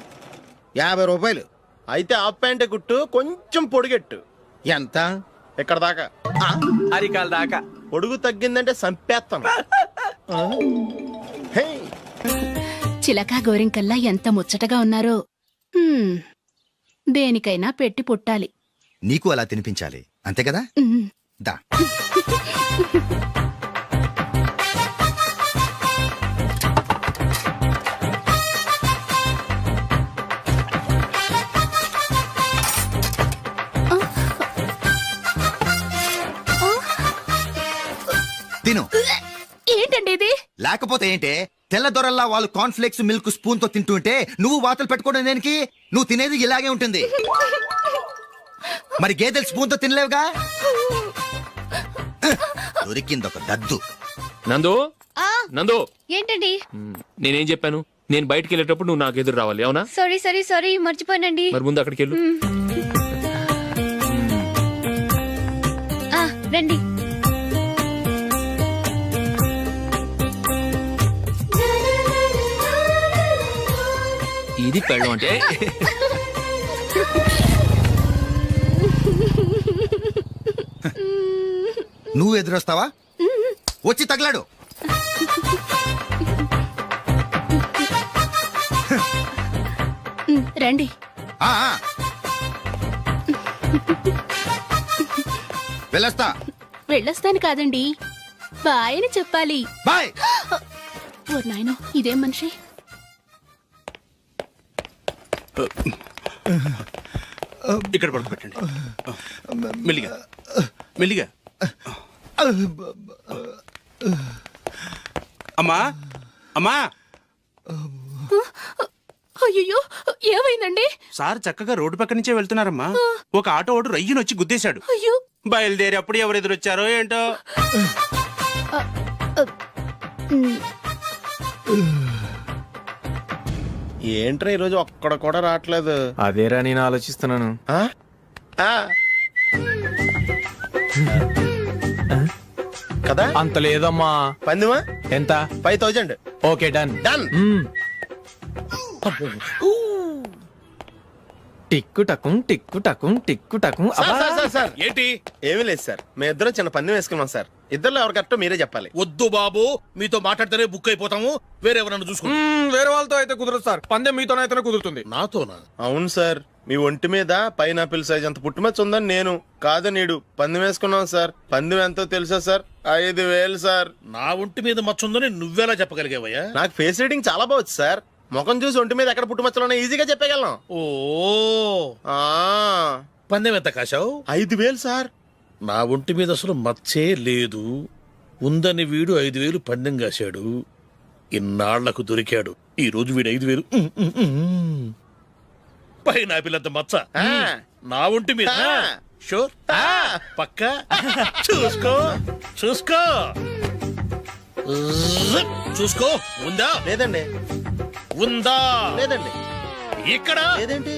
50 రూపాయలు. అయితే హాఫ్ ప్యాంటే కుట్టు, కొంచెం పొడిగెట్టు. ఎంత? ఇక్కడ దాకా, అరికాల దాకా. పొడుగు తగ్గిందంటే సంపేస్తాను. హే, చిలకా గోరింకల్లా ఎంత ముచ్చటగా ఉన్నారో. దేనికైనా పెట్టి పుట్టాలి. నీకు అలా తినిపించాలి, అంతే కదా? దా. తిను. ఏంటండి ఇది? లేకపోతే ఏంటే, తెల్లదొరల్లా వాళ్ళు కార్న్ఫ్లేక్స్ మిల్క్ స్పూన్ తో తింటుంటే నువ్వు వాతలు పెట్టుకోవడం దేనికి? నువ్వు తినేది ఇలాగే ఉంటుంది. మరి గేదెలు స్పూన్ తో తినలేవుగా. దొరికిందొక దద్దు. నందు, నందు, ఏంటండి? నేనేం చెప్పాను? నేను బయటికి వెళ్ళేటప్పుడు నువ్వు నాకు ఎదురు రావాలి, అవునా? సారీ మర్చిపోయానండి. మరి ముందు అక్కడికి వెళ్ళు. రండి. ఇది పెళ్ళం అంటే. నువ్వు ఎదురొస్తావా? వచ్చి తగలాడు. రండి. వెళ్ళొస్తా. వెళ్ళొస్తాను కాదండి, బాయ్ అని చెప్పాలి. బాయ్. ఓ నాయనో, ఇదేం మనిషి? ఇక్కడ పడుకోబెట్టండి. మెల్లిగా మెల్లిగా. అమ్మా అమ్మా. అయ్యో, ఏమైందండి? సార్ చక్కగా రోడ్డు పక్క నుంచే వెళ్తున్నారమ్మా. ఒక ఆటో ఓడు రయ్యనొచ్చి గుద్దేశాడు. అయ్యో. బయలుదేరి అప్పుడు ఎవరు ఎదురొచ్చారో ఏంటో. ఏంట్రా ఈరోజు ఒక్కడ కూడా రావట్లేదు? అదేరా నేను ఆలోచిస్తున్నాను. కదా అంత లేదమ్మా. పందిమా ఎంత? 5000. Okay, done. డన్. టిక్కు టకుం టిక్కు టకుం టిక్కు టకుం. సార్ ఏంటి? ఏమీ లేదు సార్, మేము ఇద్దరు చిన్న పందెం వేసుకున్నాం సార్. ఇద్దరు ఎవరు కరెక్టో మీరే చెప్పాలి. వద్దు బాబు, మీతో మాట్లాడితేనే బుక్ అయిపోతాము. వేరే ఎవరన్నా చూసుకుంటాం. వేరే వాళ్ళతో అయితే కుదరదు సార్, పందెం మీతోనైతేనే కుదురుతుంది. నాతోనా? అవును సార్, మీ ఒంటి మీద పైనాపిల్ సైజ్ అంత పుట్టుమచ్చ ఉందని నేను కాదు నీడు పందెం వేసుకున్నాం సార్. పందెం ఎంతో తెలుసా సార్? 5000 సార్. నా ఒంటి మీద మచ్చ ఉందని నువ్వెలా చెప్పగలిగావయ్యా? నాకు ఫేస్ రీడింగ్ చాలా బాగుంది సార్. ముఖం చూసి ఒంటి మీద ఎక్కడ పుట్టుమచ్చలో ఈజీగా చెప్పగలను. ఓ, పందెం ఎంత కాశావు? 5000 సార్. నా ఒంటి మీద అసలు మచ్చే లేదు. ఉందని వీడు 5000 పందెం కాశాడు. ఇన్నాళ్లకు దొరికాడు. ఈ రోజు వీడు 5000. పైన పిల్లంత మచ్చ నా ఒంటి మీద. షూర్, పక్క. చూసుకో చూసుకో చూసుకో. ఉందా? లేదండి. ఉందా? లేదండి. ఇక్కడ లేదేంటి?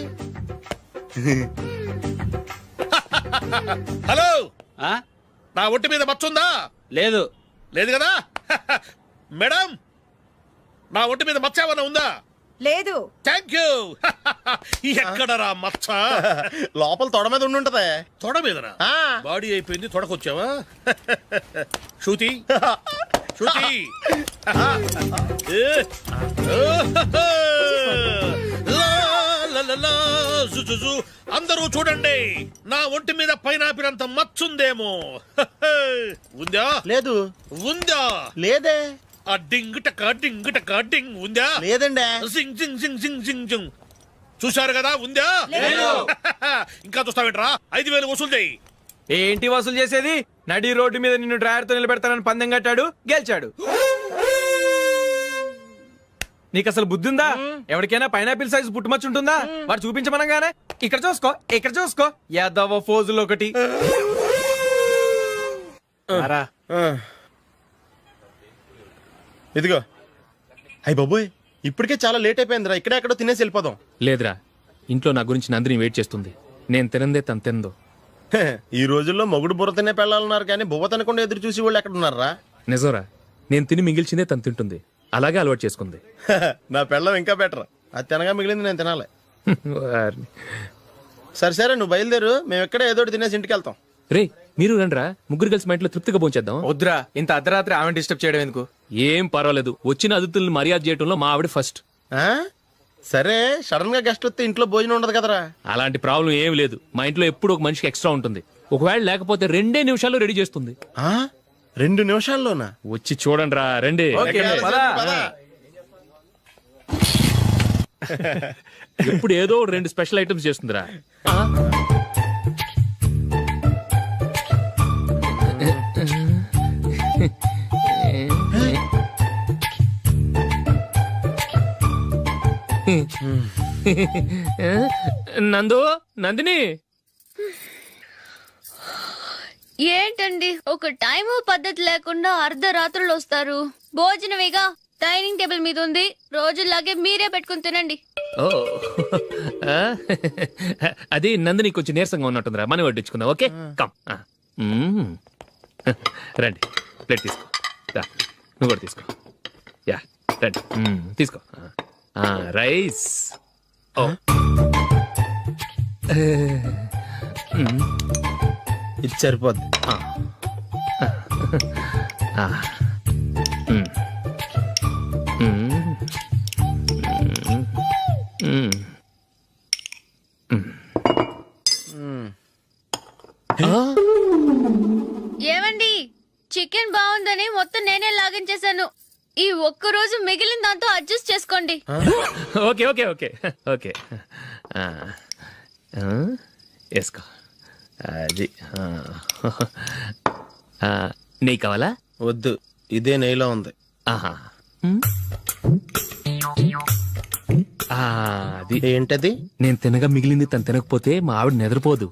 హలో, నా ఒంటి మీద మచ్చ ఉందా? లేదు. లేదు కదా? మేడం, నా ఒంటి మీద మచ్చ ఏమన్నా ఉందా? లేదు. Thank you. ఎక్కడరా మచ్చ? లోపల తొడ మీద ఉండుంటదే. తొడ మీదనా? బాడీ అయిపోయింది, తొడకొచ్చావా? శృతి శృతి. అందరూ చూడండి, నా ఒంటి మీద పైనాపిల్ అంత మచ్చుందేమో. ఉందా? లేదు. ఉందా? లేదే. ఆ డింగ్ టక డింగ్ టక డింగ్ ఉందా? లేదండి. జింగ్ జింగ్ జింగ్ జింగ్ జింగ్ జింగ్. చూశారు కదా? ఉందా? ఇంకా చూస్తావేంట్రా? 5000 వసూలు చేయి. ఏంటి వసూలు చేసేది? నడి రోడ్డు మీద నిన్ను డ్రైవర్తో నిలబెడతానని పందెం కట్టాడు, గెలిచాడు. నీకు అసలు బుద్ధి ఉందా? ఎవరికైనా పైనాపిల్ సైజ్ పుట్టుమచ్చు ఉంటుందా? వాడు చూపించమనగానే ఇక్కడ చూసుకో, ఇక్కడ చూసుకో, యాదవ ఫోజులు ఒకటి. రా. ఇదిగో. అయ్యి బాబోయ్, ఇప్పటికే చాలా లేట్ అయిపోయిందిరా. ఇక్కడే ఎక్కడో తినేసి వెళ్ళిపోదాం. లేదురా, ఇంట్లో నా గురించి నందిని వెయిట్ చేస్తుంది. నేను తినందే తను తిందో. ఈ రోజుల్లో మొగుడు బుర్ర తినే పెళ్ళాలన్నారు కానీ బువ్వ తినకుండా ఎదురు చూసి వాళ్ళు ఎక్కడ ఉన్నారా? నిజంరా, నేను తిని మిగిల్చిందే తను తింటుంది. అలాగే అలవాటు చేసుకుంది. నా పెళ్ళం ఇంకా బెటర్. అది తినగా మిగిలింది నేను తినాలి. వారిని. సరే సరే, నువ్వు బయలుదేరు. మేము ఎక్కడే ఏదో ఒకటి తినేసి ఇంటికి వెళ్తాం. రే, మీరు రండిరా, ముగ్గురు కలిసి మా ఇంట్లో తృప్తిగా పోంచేద్దాం. వద్దురా, ఇంత అర్ధరాత్రి ఆమె డిస్టర్బ్ చేయడం ఎందుకు? ఏం పర్వాలేదు, వచ్చిన అతిథుల్ని మర్యాద చేయడంలో మా ఆవిడ ఫస్ట్. ఆ? సరే, సడన్ గా గెస్ట్ వస్తే ఇంట్లో భోజనం ఉండదు కదరా? అలాంటి ప్రాబ్లం ఏం లేదు. మా ఇంట్లో ఎప్పుడు ఒక మనిషికి ఎక్స్ట్రా ఉంటుంది. ఒకవేళ లేకపోతే 2 నిమిషాల్లో రెడీ చేస్తుంది. 2 నిమిషాల్లోనా? వచ్చి చూడండి రా, రండి. ఎప్పుడు ఏదో 2 స్పెషల్ ఐటమ్స్ చేస్తుందిరా. నందు, నందిని, ఏంటండి ఒక టైం పద్ధతి లేకుండా అర్ధరాత్రులు వస్తారు? భోజనమేగా డైనింగ్ టేబుల్ మీద ఉంది, రోజులాగే మీరే పెట్టుకుని తినండి. ఓ అది నందిని కొంచెం నీరసంగా ఉన్నట్టుందిరా, మనీ వడ్డించుకుందాం. Okay, come. రండి, ప్లేట్ తీసుకో. రా, నువ్వు కూడా తీసుకో. యా, రండి, తీసుకో. రైస్. ఓ ఇది సరిపోద్ది. ఏమండి, చికెన్ బాగుందని మొత్తం నేనే లాగించేశాను. ఈ ఒక్క రోజు మిగిలిన దాంతో అడ్జస్ట్ చేసుకోండి. ఓకే ఓకే ఓకే ఓకే, వేసుకో. అది నెయ్యి కావాలా? వద్దు, ఇదే నెయ్యిలో ఉంది. ఆహా, అది ఏంటది? నేను తినగా మిగిలింది తను తినకపోతే మా ఆవిడ నిద్రపోదు.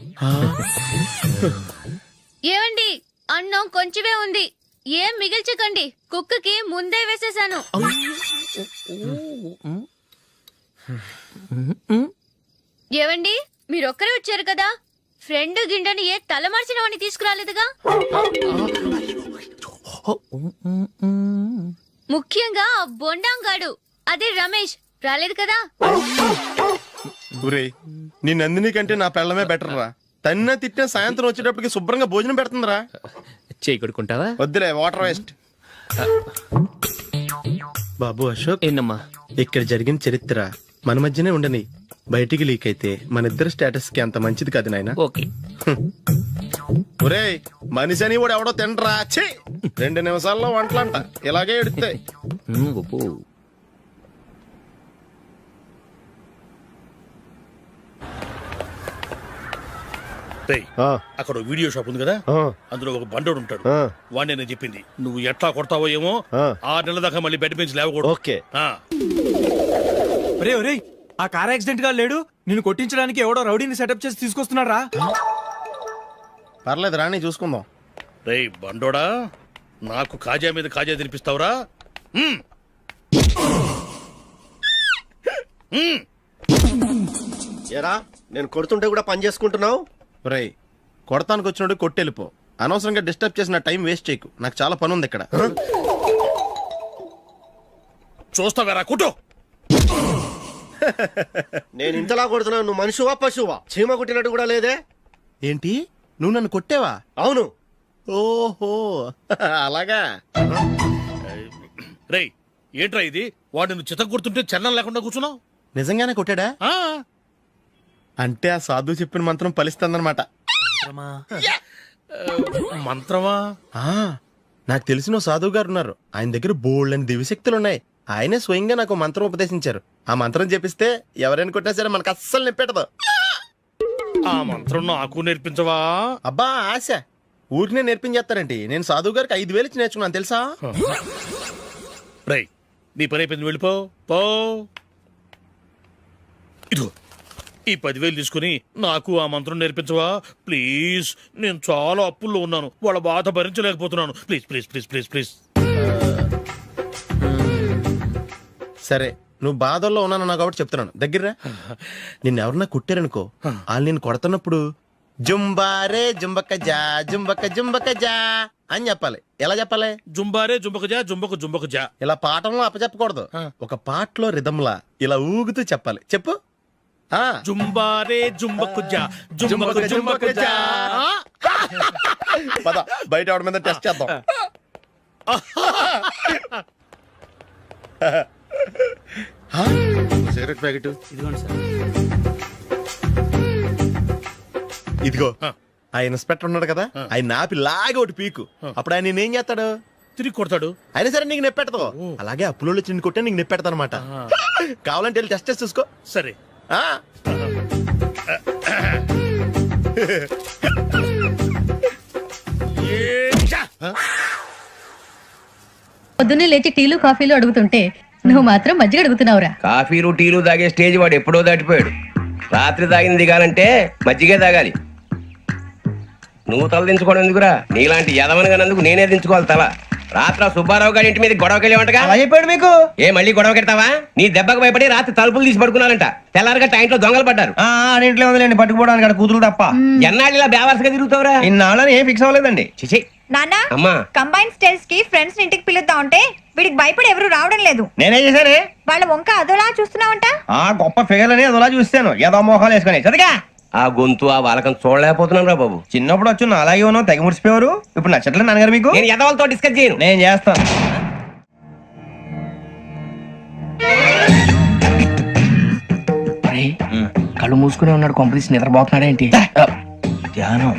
ఏమండి, అన్నం కొంచెమే ఉంది, ఏం మిగిల్చకండి. కుక్కకి ముందే వేసేసాను. ఏవండి, మీరొక్కరే వచ్చారు కదా, ఫ్రెండ్ గిండెని ఏ తలమార్చిన వాడిని తీసుకురాలేదుగా? ముఖ్యంగా ఆ బొండాంగాడు, అదే రమేష్, రాలేదు కదా? ఊరే, నీ నందిని కంటే నా పెళ్ళమే బెటర్ రా. తన్న తిట్టిన సాయంత్రం వచ్చేటప్పటికి శుభ్రంగా భోజనం పెడుతుందిరా. చేయి కొడుకుంటావా? వద్దులే, వాటర్ వేస్ట్. బాబు అశోక్, ఏంటమ్మా? ఇక్కడ జరిగిన చరిత్ర మన మధ్యనే ఉండని, బయటికి లీక్ అయితే మన ఇద్దరు స్టేటస్ కి అంత మంచిది కాదు నాయన. ఓకే. ఒరే, మనిషి అని కూడా ఎవడో తినరా. 2 నిమిషాల్లో వంటలంట, ఇలాగే ఎడుతాయి. అక్కడ వీడియో షాప్ ఉంది కదా, అందులో ఒక బండోడు ఉంటాడు. వాడిని నేను చెప్పింది నువ్వు ఎట్లా కొడతావో ఏమో. 6 నెలల దాకా మళ్ళీ బెడ్ బెంచ్ లేవకూడదు. ఓకే. ఒరే ఒరే, ఆ కార్ యాక్సిడెంట్ గా లేడు, నిన్ను కొట్టించడానికి ఎవడో రౌడీని సెటప్ చేసి తీసుకొస్తున్నాడు రా. పర్లేదు, రాని చూసుకుందాం. రేయ్ బండోడా, నాకు కాజా మీద కాజా తినిపిస్తావురా? ఏరా, నేను కొడుతుంటే కూడా పని చేసుకుంటున్నావు? రేయ్, కొడతానికి వచ్చినోడు కొట్టెళ్ళిపో. అనవసరంగా డిస్టర్బ్ చేసిన టైం వేస్ట్ చేయకు, నాకు చాలా పని ఉంది ఇక్కడ. చూస్తావేరా, కుట్టు. నేను ఇంతలా కొడుతున్నాను, నువ్వు మనిషివా పశువా? చీమ కుట్టినట్టు కూడా లేదే. ఏంటి, నువ్వు నన్ను కొట్టేవా? అవును. ఓహో, అలాగా. రేయ్, ఏంట్రా ఇది? వాడు నువ్వు చిత్త కొడుతుంటే చలనం లేకుండా కూర్చున్నావు. నిజంగానే కొట్టాడా? అంటే ఆ సాధువు చెప్పిన మంత్రం ఫలిస్తుందన్నమాట. మంత్రమా? నాకు తెలిసిన సాధువు గారు ఉన్నారు, ఆయన దగ్గర బోల్డని దివ్యశక్తులు ఉన్నాయి. ఆయనే స్వయంగా నాకు మంత్రం ఉపదేశించారు. ఆ మంత్రం చెప్పిస్తే ఎవరైనా కొట్టినా సరే మనకు అస్సలు నిప్పెట్టదు. ఆ మంత్రం నాకు నేర్పించవా? అబ్బా ఆశ, ఊరినే నేర్పించేస్తారండి. నేను సాధువు గారికి 5,000 ఇచ్చి నేర్చుకున్నాను తెలుసా? రేయ్, నీ పని అయిపోయింది, వెళ్ళిపో పో. ఇదిగో ఈ 10,000 తీసుకుని నాకు ఆ మంత్రం నేర్పించవా ప్లీజ్? నేను చాలా అప్పుల్లో ఉన్నాను, వాళ్ళ బాధ భరించలేకపోతున్నాను. Please please please please please. సరే, నువ్వు బాధల్లో ఉన్నాను కాబట్టి చెప్తున్నాను. దగ్గర నిన్ను ఎవరన్నా కుట్టారనుకో, వాళ్ళు నేను కొడుతున్నప్పుడు జుంబారే జుంబక జా జుంబక జుంబక జా అని చెప్పాలి. ఎలా చెప్పాలి? జుంబారే జుంబకు జా జుంబకు జుంబకు జా. ఇలా పాఠంలో అప్పచెప్పకూడదు, ఒక పాటలో రిధంలా ఇలా ఊగుతూ చెప్పాలి. చెప్పు. జుంబారే జుంబకు జా జుంబకు జుంబకు జా. పద బయట ఆవిడ మీద టెస్ట్ చేద్దాం. సిగరెట్ ప్యాకెట్ ఇదిగో. ఆ ఇన్స్పెక్టర్ ఉన్నాడు కదా, ఆయన నాపి లాగే ఒకటి పీకు. అప్పుడు ఆయన నేనేం చేస్తాడు? తిరిగి కొడతాడు. అయినా సరే నీకు నెప్పెడతావు. అలాగే అప్పులో చిన్న కొట్టే నీకు నెప్పెడతా అనమాట. కావాలంటే వెళ్ళి టెస్ట్ చేసి చూసుకో. సరే. పొద్దున్నే లేచి టీలు కాఫీలు అడుగుతుంటే నువ్వు మాత్రం మజ్జిగ అడుగుతున్నావురా. కాఫీలు టీలు తాగే స్టేజ్ వాడు ఎప్పుడో దాటిపోయాడు. రాత్రి తాగింది దిగాలంటే మజ్జిగే తాగాలి. నువ్వు తల దించుకోవడం ఎందుకురా? నీలాంటి యదవనగానందుకు నేనే దించుకోవాలి తల. రాత్రి సుబ్బారావు గారి ఇంటి మీద గొడవకెళ్ళేవంటగా. అలా చెప్పాడు మీకు? ఏ మళ్ళీ గొడవ కెడతావా? నీ దెబ్బకు భయపడి రాత్రి తలుపులు తీసి పడుకున్నారంట. తెల్లారగా టైంట్లో దొంగలు పడ్డారు. ఆడింట్లో ఉందిలేండి పట్టుకుపోవడానికి, అక్కడ కూతురు తప్ప. ఎన్నాళ్ళు ఇలా బేవర్స్గా తిరుగుతావురా? ఇన్నాళ్ళని ఏం ఫిక్స్ అవ్వలేదండి. చిచి నాన్న, అమ్మా, కంబైన్ స్టైల్స్ కి ఫ్రెండ్స్ ఇంటికి పిలుద్దాం అంటే వీడికి భయపడి ఎవరు రావడం లేదు. నేనే చేశానే. వాళ్ళ వంక అదోలా చూస్తున్నావంట. ఆ గొప్ప ఫిగర్ అని అదోలా చూస్తాను, ఏదో మోహాలు వేసుకొని. చదిగా ఆ గొంతు ఆ వాలకం చూడలేకపోతున్నాను రా బాబు. చిన్నప్పుడు వచ్చి నా అలాగే ఉన్నావు, తెగ ముడిచిపోయారు. ఇప్పుడు నచ్చట్లేదు నాన్నగారు మీకు? నేను యదవలతో డిస్కస్ చేయను. నేను చేస్తాను. కళ్ళు మూసుకునే ఉన్నాడు, కొంపదీసి నిద్రపోతున్నాడేంటి? ధ్యానం.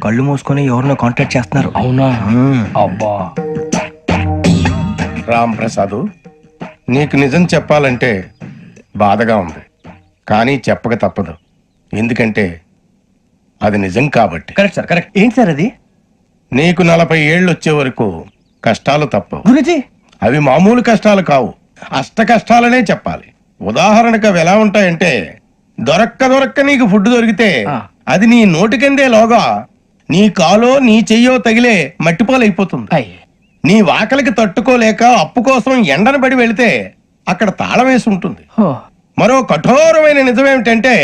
కళ్ళు మూసుకొని ఎవరినో కాంటాక్ట్ చేస్తున్నారు. అవునా? అబ్బా. రామ్ ప్రసాద్, నీకు నిజం చెప్పాలంటే బాధగా ఉంది, కానీ చెప్పక తప్పదు. ఎందుకంటే అది నిజం కాబట్టి. Correct sir, correct. ఏంటి సార్ అది? నీకు 40 ఏళ్ళు వచ్చే వరకు కష్టాలు తప్పవు గురుజీ. అవి మామూలు కష్టాలు కావు, అష్ట కష్టాలనే చెప్పాలి. ఉదాహరణకు అవి ఎలా ఉంటాయంటే, దొరక్క నీకు ఫుడ్ దొరికితే అది నీ నోటికందే లోగా నీ కాలో నీ చెయ్యో తగిలే మట్టిపాలైపోతుంది. నీ వాకలికి తట్టుకోలేక అప్పు కోసం ఎండను పడి వెళితే అక్కడ తాళం వేసి ఉంటుంది. మరో కఠోరమైన నిజమేమిటంటే,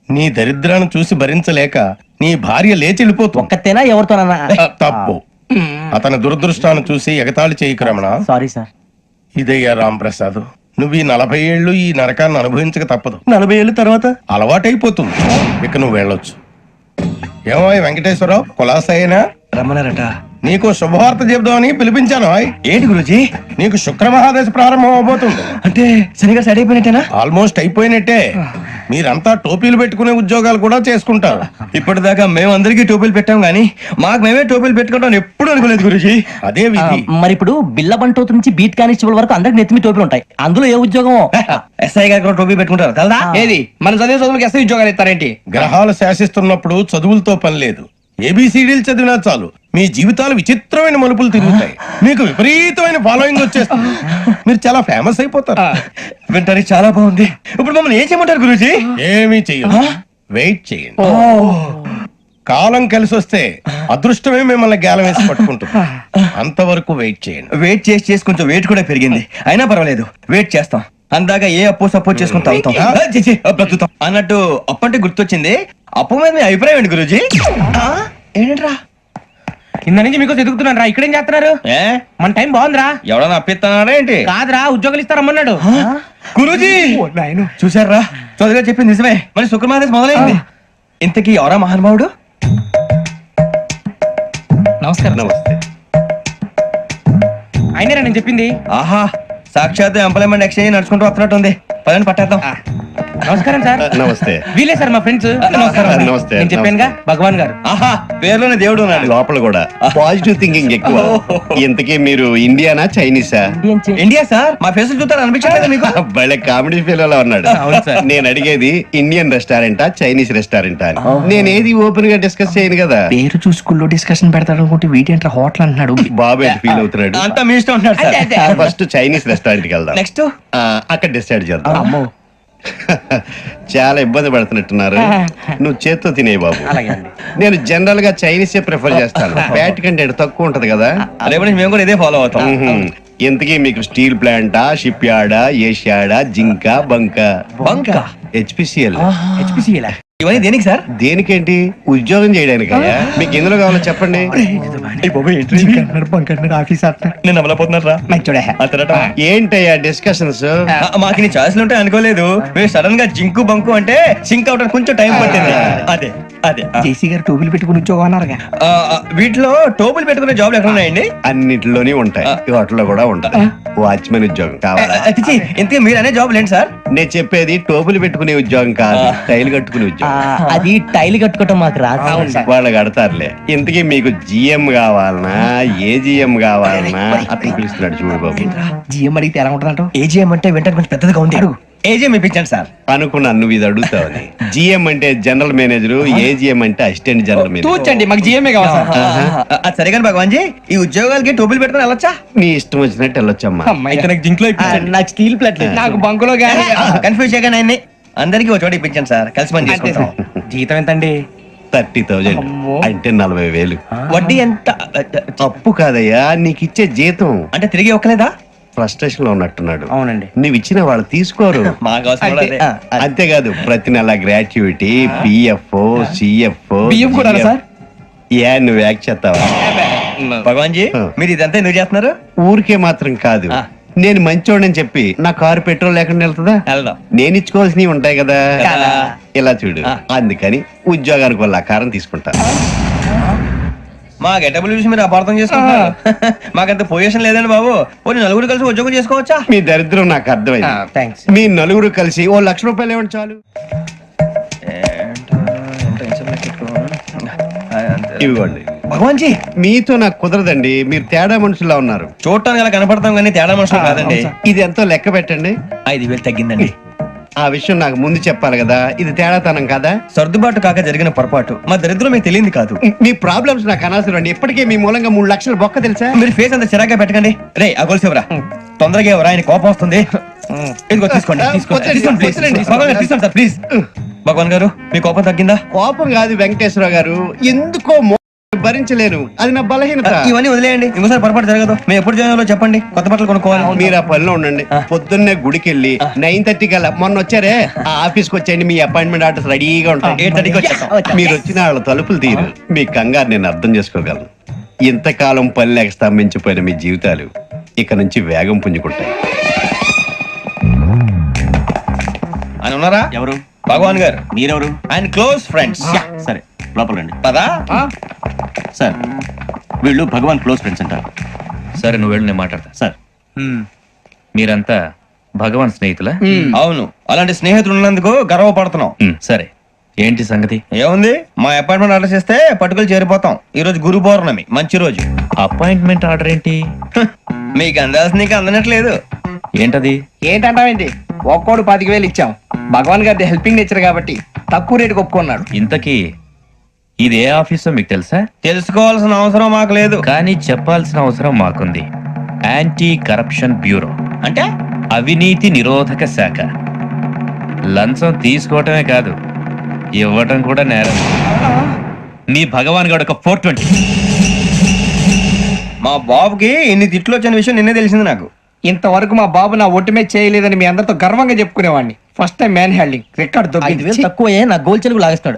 నీ దరిద్రాన్ని చూసి భరించలేక నీ భార్య లేచి వెళ్ళిపోతుంది. ఒక్కతేనా ఎవరితోనన్నా? తప్పు. అతని దురదృష్టాన్ని చూసి ఎగతాళి చేయకు రమణ. Sorry sir. ఇదయ్యా రాంప్రసాద్, నువ్వు ఈ 40 ఏళ్ళు ఈ నరకాన్ని అనుభవించక తప్పదు. 40 ఏళ్ళ తర్వాత అలవాటైపోతుంది. ఇక నువ్వు వెళ్ళొచ్చు. ఏమో వెంకటేశ్వరరావు, కులాసైనా రమ్మన్నారట. నీకు శుభవార్త చెబుదామని పిలిపించాను. ఏంటి గురుజీ? నీకు శుక్ర మహాదశ ప్రారంభం అవబోతుంది. అంటే శనిగా సెట్ అయిపోయినట్టేనా? ఆల్మోస్ట్ అయిపోయినట్టే. మీరంతా టోపీలు పెట్టుకునే ఉద్యోగాలు కూడా చేసుకుంటారు. ఇప్పటిదాకా మేమందరికీ టోపీలు పెట్టాం గానీ మాకు మేమే టోపీలు పెట్టుకుంటాం ఎప్పుడు అనుకోలేదు గురుజీ. అదే విధి. మరి ఇప్పుడు బిల్ల బంటోతు నుంచి బీట్ కానిస్టేబుల్ వరకు అందరికి నెత్తిమి టోపీలు ఉంటాయి. అందులో ఏ ఉద్యోగం? ఎస్ఐ గారు కూడా టోపీ పెట్టుకుంటారు తెలదా? ఏది మన చదివే చదువులకు ఎస్ఐ ఉద్యోగాలు ఇస్తారేంటి? గ్రహాలు శాసిస్తున్నప్పుడు చదువులతో పని లేదు. ఏబిసిడీలు చదివినా చాలు మీ జీవితాలు విచిత్రమైన మలుపులు తిరుగుతాయి. మీకు విపరీతమైన ఫాలోయింగ్ వచ్చేస్తుంది. మీరు చాలా ఫేమస్ అయిపోతారు. వింటానికి చాలా బాగుంది. ఇప్పుడు మమ్మల్ని ఏం చేయమంటారు గురూజీ? ఏమీ చెయ్యదు, వెయిట్ చేయండి. కాలం కలిసి వస్తే అదృష్టమే మిమ్మల్ని గేలం వేసి పట్టుకుంటుంది. అంతవరకు వెయిట్ చేయండి. వెయిట్ చేసి కొంచెం వెయిట్ కూడా పెరిగింది. అయినా పర్వాలేదు, వెయిట్ చేస్తాం. అందాక ఏ అప్పు సపోర్ట్ చేసుకుని తాగుతాం, బ్రతుకుతాం అన్నట్టు. అప్పు అంటే గుర్తొచ్చింది, అప్పు మీద మీ అభిప్రాయం ఏంటి గురూజీ? ఏంటరా కింద నుంచి మీకు ఎదుగుతున్నాను రా. ఇక్కడేం చేస్తున్నారు? మన టైం బాగుందిరా. ఎవడన్నా అప్పిస్తున్నారా ఏంటి? కాదురా, ఉద్యోగాలు ఇస్తారమ్మన్నాడు గురూజీ. చూసారా, చదువుగా చెప్పింది నిజమే. మరి శుక్రమాదేశ్ మొదలైంది. ఇంతకీ ఎవరా మహానుభావుడు? నమస్కారం. నమస్తే. అయినరా నేను చెప్పింది? ఆహా, సాక్షాత్ ఎంప్లాయ్మెంట్ ఎక్స్చేంజ్ నడుచుకుంటూ వస్తున్నట్టు ఉంది. పదండి పట్టేద్దాం. నమస్కారం సార్. నమస్తే. వీలే సార్ మా ఫ్రెండ్స్. నమస్కారం. నమస్తే. నేను చెప్పానుగా భగవాన్ గారు. ఆహా పేర్లోనే దేవుడు ఉన్నాడు. లోపల కూడా పాజిటివ్ థింకింగ్ ఎక్కువ. ఇంతకీ మీరు ఇండియానా చైనీసా? India sir. మా ఫేస్ చూస్తారు అనిపించలేదు మీకు? భలే కామెడీ ఫీల్ లో ఉన్నాడు. అవును సార్. నేను అడిగేది ఇండియన్ రెస్టారెంటా చైనీస్ రెస్టారెంటా అని. నేనేది ఓపెన్ గా డిస్కస్ చేయను కదా. పేరు చూసి స్కూల్లో డిస్కషన్ పెడతాడు అనుకుంటే వీటేంట్రా హోటల్ అంటున్నాడు. బాబు ఎట్ ఫీల్ అవుతున్నాడు. అంతా మీ ఇష్టం ఉంటున్నాడు సార్. ఫస్ట్ చైనీస్ రెస్టారెంట్ కి వెళ్దాం. నెక్స్ట్ అక్కడ డిసైడ్ చేద్దాం. అమ్మో చాలా ఇబ్బంది పడుతున్నట్టున్నారు. నువ్వు చేత్తో తినే బాబు. అలాగే అండి. నేను జనరల్ గా చైనీసే ప్రిఫర్ చేస్తాను. ఫ్యాట్ కంటెంట్ తక్కువ ఉంటది కదా. రేపు నుంచి మేము కూడా ఇదే ఫాలో అవుతాం. ఇంతకీ మీకు స్టీల్ ప్లాంటా, షిప్ యార్డా, ఏషియాడా, జింక, బంకా? బంకా హెచ్పిసిఎల్. హెచ్పిసిఎల్ ఇవన్నీ దేనికి సార్? దేనికేంటి? ఉద్యోగం చేయడానికి. మీకు ఎందులో కావాలో చెప్పండి. నేను అమలపోతున్నారా? ఏంటయ్యా డిస్కషన్స్? మాకు నీ ఛాయిస్లు ఉంటాయి అనుకోలేదు. మీరు సడన్ గా జింకు బంకు అంటే సింక్ అవడానికి కొంచెం టైం పట్టింది. అదే అదే జేసీ గారు టోపీలు పెట్టుకుని ఉద్యోగం అన్నారుగా. వీటిలో టోపులు పెట్టుకునే జాబ్లు ఎక్కడ ఉన్నాయండి? అన్నిటిలోనే ఉంటాయి. హోటల్లో కూడా ఉంటాయి. వాచ్మెన్ ఉద్యోగం కావాలా? ఇంతకీ మీరు అనే జాబ్ లేండి సార్. నేను చెప్పేది టోపులు పెట్టుకునే ఉద్యోగం కాదు, టైల్ కట్టుకునే ఉద్యోగం. అది టైల్ కట్టుకోవటం మాకు రాదు. వాళ్ళు కడతారులే. ఇంతకీ మీకు జిఎం కావాలనా, ఏజిఎం కావాలనా? అతను పిలుస్తున్నాడు చూడు బాబు. జిఎం అడిగితే ఎలా ఉంటుందంట? ఏజీఎం అంటే వెంటనే కొంచెం పెద్దదిగా ఉంది. అడుగు. ఏజీఎం ఇప్పించండి సార్. అనుకున్నాను నువ్వు ఇది అడుగుతావని. జిఎం అంటే జనరల్ మేనేజర్, ఏజిఎం అంటే అసిస్టెంట్ జనరల్ మేనేజర్. తూచండి మాకు జిఎంఏ కావాలి సార్. అది సరే కానీ భగవాన్ జీ, ఈ ఉద్యోగాలకి టోపులు పెట్టుకుని వెళ్ళొచ్చా? నీ ఇష్టం వచ్చినట్టు వెళ్ళొచ్చమ్మా. అయితే నాకు జింక్ లో నాకు స్టీల్ ప్లేట్ నాకు బంకులో గానీ కన్ఫ్యూజ్ చేయగానే ఆయన్ని అందరికీ ఒక చోట ఇప్పించండి సార్. కలిసి పని చేసుకుంటాం. జీతం ఎంతండి? 30,000 అంటే 40,000. వడ్డీ ఎంత? అప్పు కాదయ్యా, నీకు ఇచ్చే జీతం. అంటే తిరిగి ఒక్కలేదా? ఫ్రస్ట్రేషన్ లో ఉన్నట్టున్నాడు. అవునండి. నువ్వు ఇచ్చిన వాళ్ళు తీసుకోరు. మాకు అవసరం కూడా అదే. అంతేకాదు ప్రతి నెల గ్రాట్యుటీ, పిఎఫ్, సిఎఫ్. బియ్యం కూడా సార్? ఏ నువ్వు యాక్ చేస్తావా? భగవాన్ జీ, మీరు ఇదంతా ఎందుకు చేస్తున్నారు? ఊరికే మాత్రం కాదు. నేను మంచోడని చెప్పి నా కారు పెట్రోల్ లేకుండా వెళ్తుందా? వెళ్దాం. నేను ఇచ్చుకోవాల్సినవి ఉంటాయి కదా. ఇలా చూడు. అందుకని ఉద్యోగానికి వాళ్ళ ఆకారం తీసుకుంటా. మా గెటబుల్ చూసి మీరు అపార్థం చేసుకుంటారు. మాకంత పొజిషన్ లేదండి బాబు. పోనీ నలుగురు కలిసి ఉద్యోగం చేసుకోవచ్చా? మీ దరిద్రం నాకు అర్థమైంది. థ్యాంక్స్. మీ నలుగురు కలిసి ఓ ₹1,00,000 ఇవ్వండి చాలు. ఇవ్వండి. భగవాన్ జీ, మీతో నాకు కుదరదండి. మీరు తేడా మనుషుల్లా ఉన్నారు. చూడటానికి అలా కనపడతాం కానీ తేడా మనుషులు కాదండి. ఇది ఎంతో లెక్క పెట్టండి. 5,000 తగ్గిందండి. ఆ విషయం నాకు ముందు చెప్పాలి కదా. ఇది తేడాతనం కదా. సర్దుబాటు కాక జరిగిన పొరపాటు. మా దరిద్రం మీకు తెలియంది కాదు. మీ ప్రాబ్లమ్స్ నాకు అనవసరం అండి. ఇప్పటికే మీ మూలంగా 3 లక్షలు బొక్క తెలుసా? మీరు ఫేస్ అంత చిరాగ్గా పెట్టకండి. రే ఆ గొలుసు ఎవరా? తొందరగా ఎవరా? ఆయన కోపం వస్తుంది. ఇదిగో తీసుకోండి. తీసుకోండి సార్ ప్లీజ్. భగవాన్ గారు, మీ కోపం తగ్గిందా? కోపం కాదు వెంకటేశ్వర గారు, ఎందుకో భరించలేను. అది నా బలహీనత. ఇవన్నీ వదిలేయండి. ఇంకోసారి పొరపాటు జరగదు. మేము ఎప్పుడు జాయిన్ అవ్వాలో చెప్పండి. కొత్త బట్టలు కొనుక్కోవాలి. మీరు ఆ పనిలో ఉండండి. పొద్దున్నే గుడికి వెళ్ళి 9:30 కల్లా, మొన్న వచ్చారే ఆ ఆఫీస్కి వచ్చేయండి. మీ అపాయింట్మెంట్ ఆర్డర్స్ రెడీగా ఉంటాయి. 8:30కి వచ్చేస్తాం. మీరు వచ్చిన వాళ్ళ తలుపులు తీరు. మీ కంగారు నేను అర్థం చేసుకోగలను. ఇంతకాలం పని లేక స్తంభించిపోయిన మీ జీవితాలు ఇక నుంచి వేగం పుంజుకుంటాయి. ఆయన ఉన్నారా? ఎవరు? భగవాన్ గారు. మీరెవరు? ఆయన క్లోజ్ ఫ్రెండ్స్. సరే లోపల రండి. పదా సార్ వీళ్ళు భగవాన్ క్లోజ్ ఫ్రెండ్స్ అంటారు. సరే నువ్వు వెళ్ళు, నేను మాట్లాడతా. సార్ మీరంతా భగవాన్ స్నేహితులా? అవును. అలాంటి స్నేహితులు ఉన్నందుకు గర్వపడుతున్నాం. సరే ఏంటి సంగతి? ఏముంది, మా అపాయింట్మెంట్ ఆర్డర్ చేస్తే పట్టుకులు చేరిపోతాం. ఈ రోజు గురు పౌర్ణమి, మంచి రోజు. అపాయింట్మెంట్ ఆర్డర్ ఏంటి? మీకు అందాల్సిన నీకు అందనట్లేదు. ఏంటది? ఏంటంటావేంటి? ఒక్కోడు 10,000 ఇచ్చాం. భగవాన్ గారి హెల్పింగ్ నేచర్ కాబట్టి తక్కువ రేటుకి ఒప్పుకున్నాడు. ఇంతకీ ఇది ఏ ఆఫీసో మీకు తెలుసా? తెలుసుకోవాల్సిన అవసరం మాకు లేదు, కానీ చెప్పాల్సిన అవసరం మాకుంది. యాంటీ కరప్షన్ బ్యూరో అంటే అవినీతి నిరోధక శాఖ. లంచం తీసుకోవటమే కాదు, ఇవ్వటం కూడా నేరం. నీ భగవాన్ గారు ఒక 420. మా బాబుకి ఎన్ని తిట్లు వచ్చిన విషయం నిన్నే తెలిసింది నాకు. ఇంతవరకు మా బాబు నా ఒట్టుమే చేయలేదని మీ అందరితో గర్వంగా చెప్పుకునేవాడిని. First time man handing record తక్కువే నా గోల్ చెలుగు లాగేస్తాడు.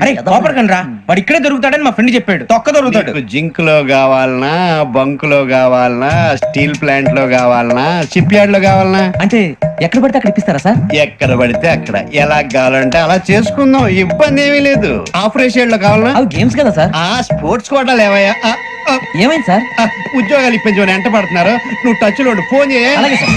అరే కోపడకండి రా, వాడు ఇక్కడే దొరుకుతాడని మా ఫ్రెండ్ చెప్పాడు. తొక్క దొరుకుతాడు. జింక్ లో కావాలనా, బంక్ లో కావాలనా, స్టీల్ ప్లాంట్ లో కావాలనా, షిప్ యార్డ్ లో కావాలనా? అంటే ఎక్కడ పడితే అక్కడ ఇప్పిస్తారా సార్? ఎక్కడ పడితే అక్కడ, ఎలా కావాలంటే అలా చేసుకుందాం. ఇబ్బంది ఏమీ లేదు. ఆపరేషన్ లో కావాలనా? అవి గేమ్స్ కదా సార్. ఆ స్పోర్ట్స్ కోటా లేవయ్యా. ఏమైంది సార్? ఉద్యోగాలు ఇప్పించమని ఎంట పడుతున్నారు. నువ్వు టచ్ లో ఫోన్ చేయ. అలాగే సార్.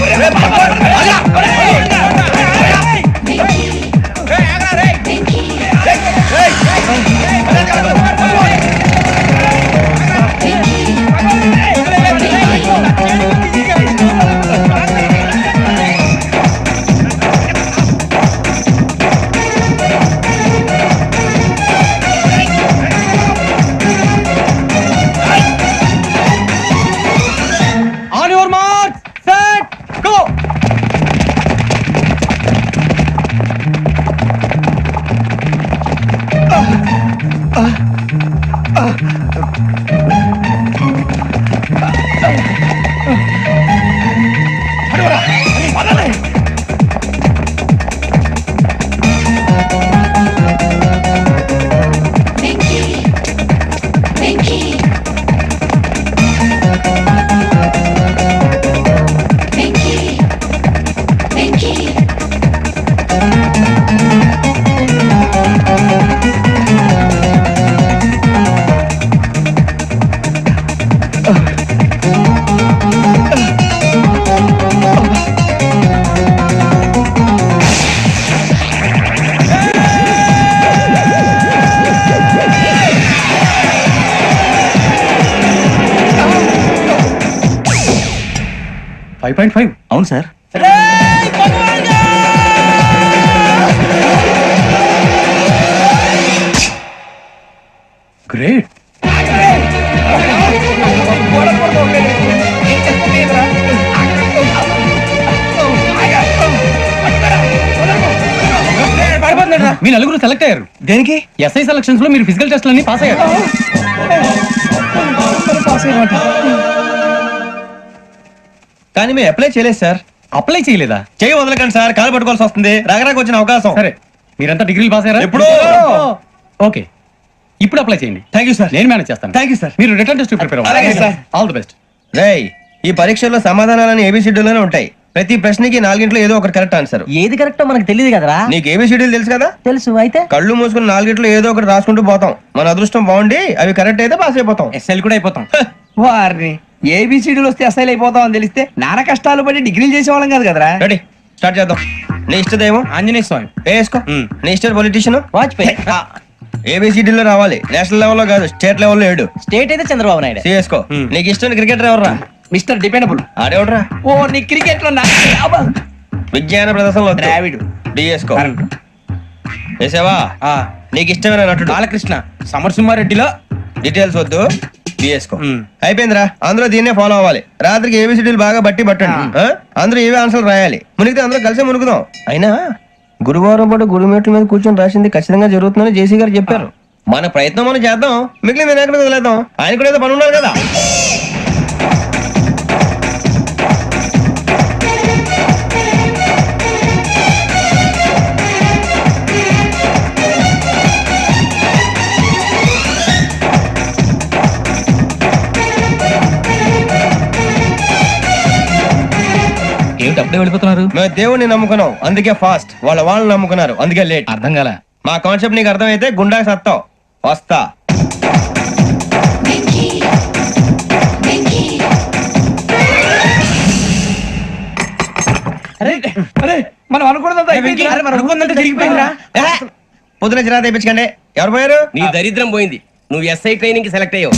అవును సార్. గ్రేట్. మీ నలుగురు సెలెక్ట్ అయ్యారు. దేనికి? ఎస్ఐ సెలక్షన్స్ లో మీరు ఫిజికల్ టెస్ట్ అన్ని పాస్ అయ్యారు. కానీ మేము అప్లై చేయలేదు సార్. అప్లై చేయలేదా? చేయి వదలకండి సార్, కాలు పట్టుకోవాల్సి వస్తుంది. రాగరాకు వచ్చిన అవకాశం. సరే, మీరంతా డిగ్రీలు పాస్ అయ్యారా? ఎప్పుడు? ఓకే, ఇప్పుడు అప్లై చేయండి. థ్యాంక్ యూ సార్, నేను మేనేజ్ చేస్తాను. Thank you sir. మీరు రిటర్న్ టెస్ట్ ప్రిపేర్ అవ్వాలి. అలాగే సార్. All the best. రేయ్, ఈ పరీక్షల్లో సమాధానాలని ఏబిసిడ్యూల్లోనే ఉంటాయి. ప్రతి ప్రశ్నకి 4 ఏదో ఒకటి కరెక్ట్ ఆన్సర్. ఏది కరెక్టో మనకు తెలియదు కదరా. నీకు ఏబిసిడ్యూల్ తెలుసు కదా? తెలుసు. అయితే కళ్ళు మూసుకుని 4 ఏదో ఒకటి రాసుకుంటూ పోతాం. మన అదృష్టం బాగుండి అవి కరెక్ట్ అయితే పాస్ అయిపోతాం. ఎస్ఎల్ కూడా అయిపోతాం. వారిని ఏబిసిడీలు వస్తే అసైల్ అయిపోతాం అని తెలిస్తే నాన్న కష్టాలు పడి డిగ్రీలు చేసేవాళ్ళం కాదు కదరా. రెడీ, స్టార్ట్ చేద్దాం. నీ ఇష్టదేమో ఆంజనేయ స్వామి. వేసుకో. నీ ఇష్ట పొలిటీషియన్ వాజ్పేయి. ఏబిసిడీలో రావాలి. నేషనల్ లెవెల్లో కాదు, స్టేట్ లెవెల్లో 7. స్టేట్ అయితే చంద్రబాబు నాయుడు. చేసుకో. నీకు ఇష్టం క్రికెటర్ ఎవర్రా? Mister dependable. ఆడేవడరా? ఓ, నీ క్రికెట్ లో విజ్ఞాన ప్రదర్శనలో ద్రావిడు. డిఎస్కో. వేసావా? నీకు ఇష్టమైన నటుడు? బాలకృష్ణ. సమరసింహారెడ్డిలో డీటెయిల్స్ వద్దు, బిఎస్కో. అయిపోయిందిరా. అందరూ దీన్నే ఫాలో అవ్వాలి. రాత్రికి ఏబిసిడీలు బాగా బట్టి పట్టండి. అందరూ ఏవే ఆన్సర్లు రాయాలి. మునిగితే అందరూ కలిసి మునుగుదాం. అయినా గురువారం పాటు గురుమేట్ల మీద కూర్చొని రాసింది ఖచ్చితంగా జరుగుతుందని జేసీ గారు చెప్పారు. మన ప్రయత్నం మనం చేద్దాం, మిగిలిన ఎక్కడ వదిలేద్దాం. ఆయన కూడా ఏదో పని ఉన్నారు కదా. అప్పుడే వెళ్ళిపోతున్నారు. మేము దేవుడిని నమ్ముకున్నాం, అందుకే ఫాస్ట్. వాళ్ళు నమ్ముకున్నారు, అందుకే లేట్. అర్థం కాల. మా కాన్సెప్ట్ నీకు అర్థమైతే గుండా సత్తావు. వస్తా. మనం పొద్దున చిరా తెప్పించకండి. ఎవరు పోయారు? నీ దరిద్రం పోయింది. నువ్వు ఎస్ఐ ట్రైనింగ్ కి సెలెక్ట్ అయ్యావు.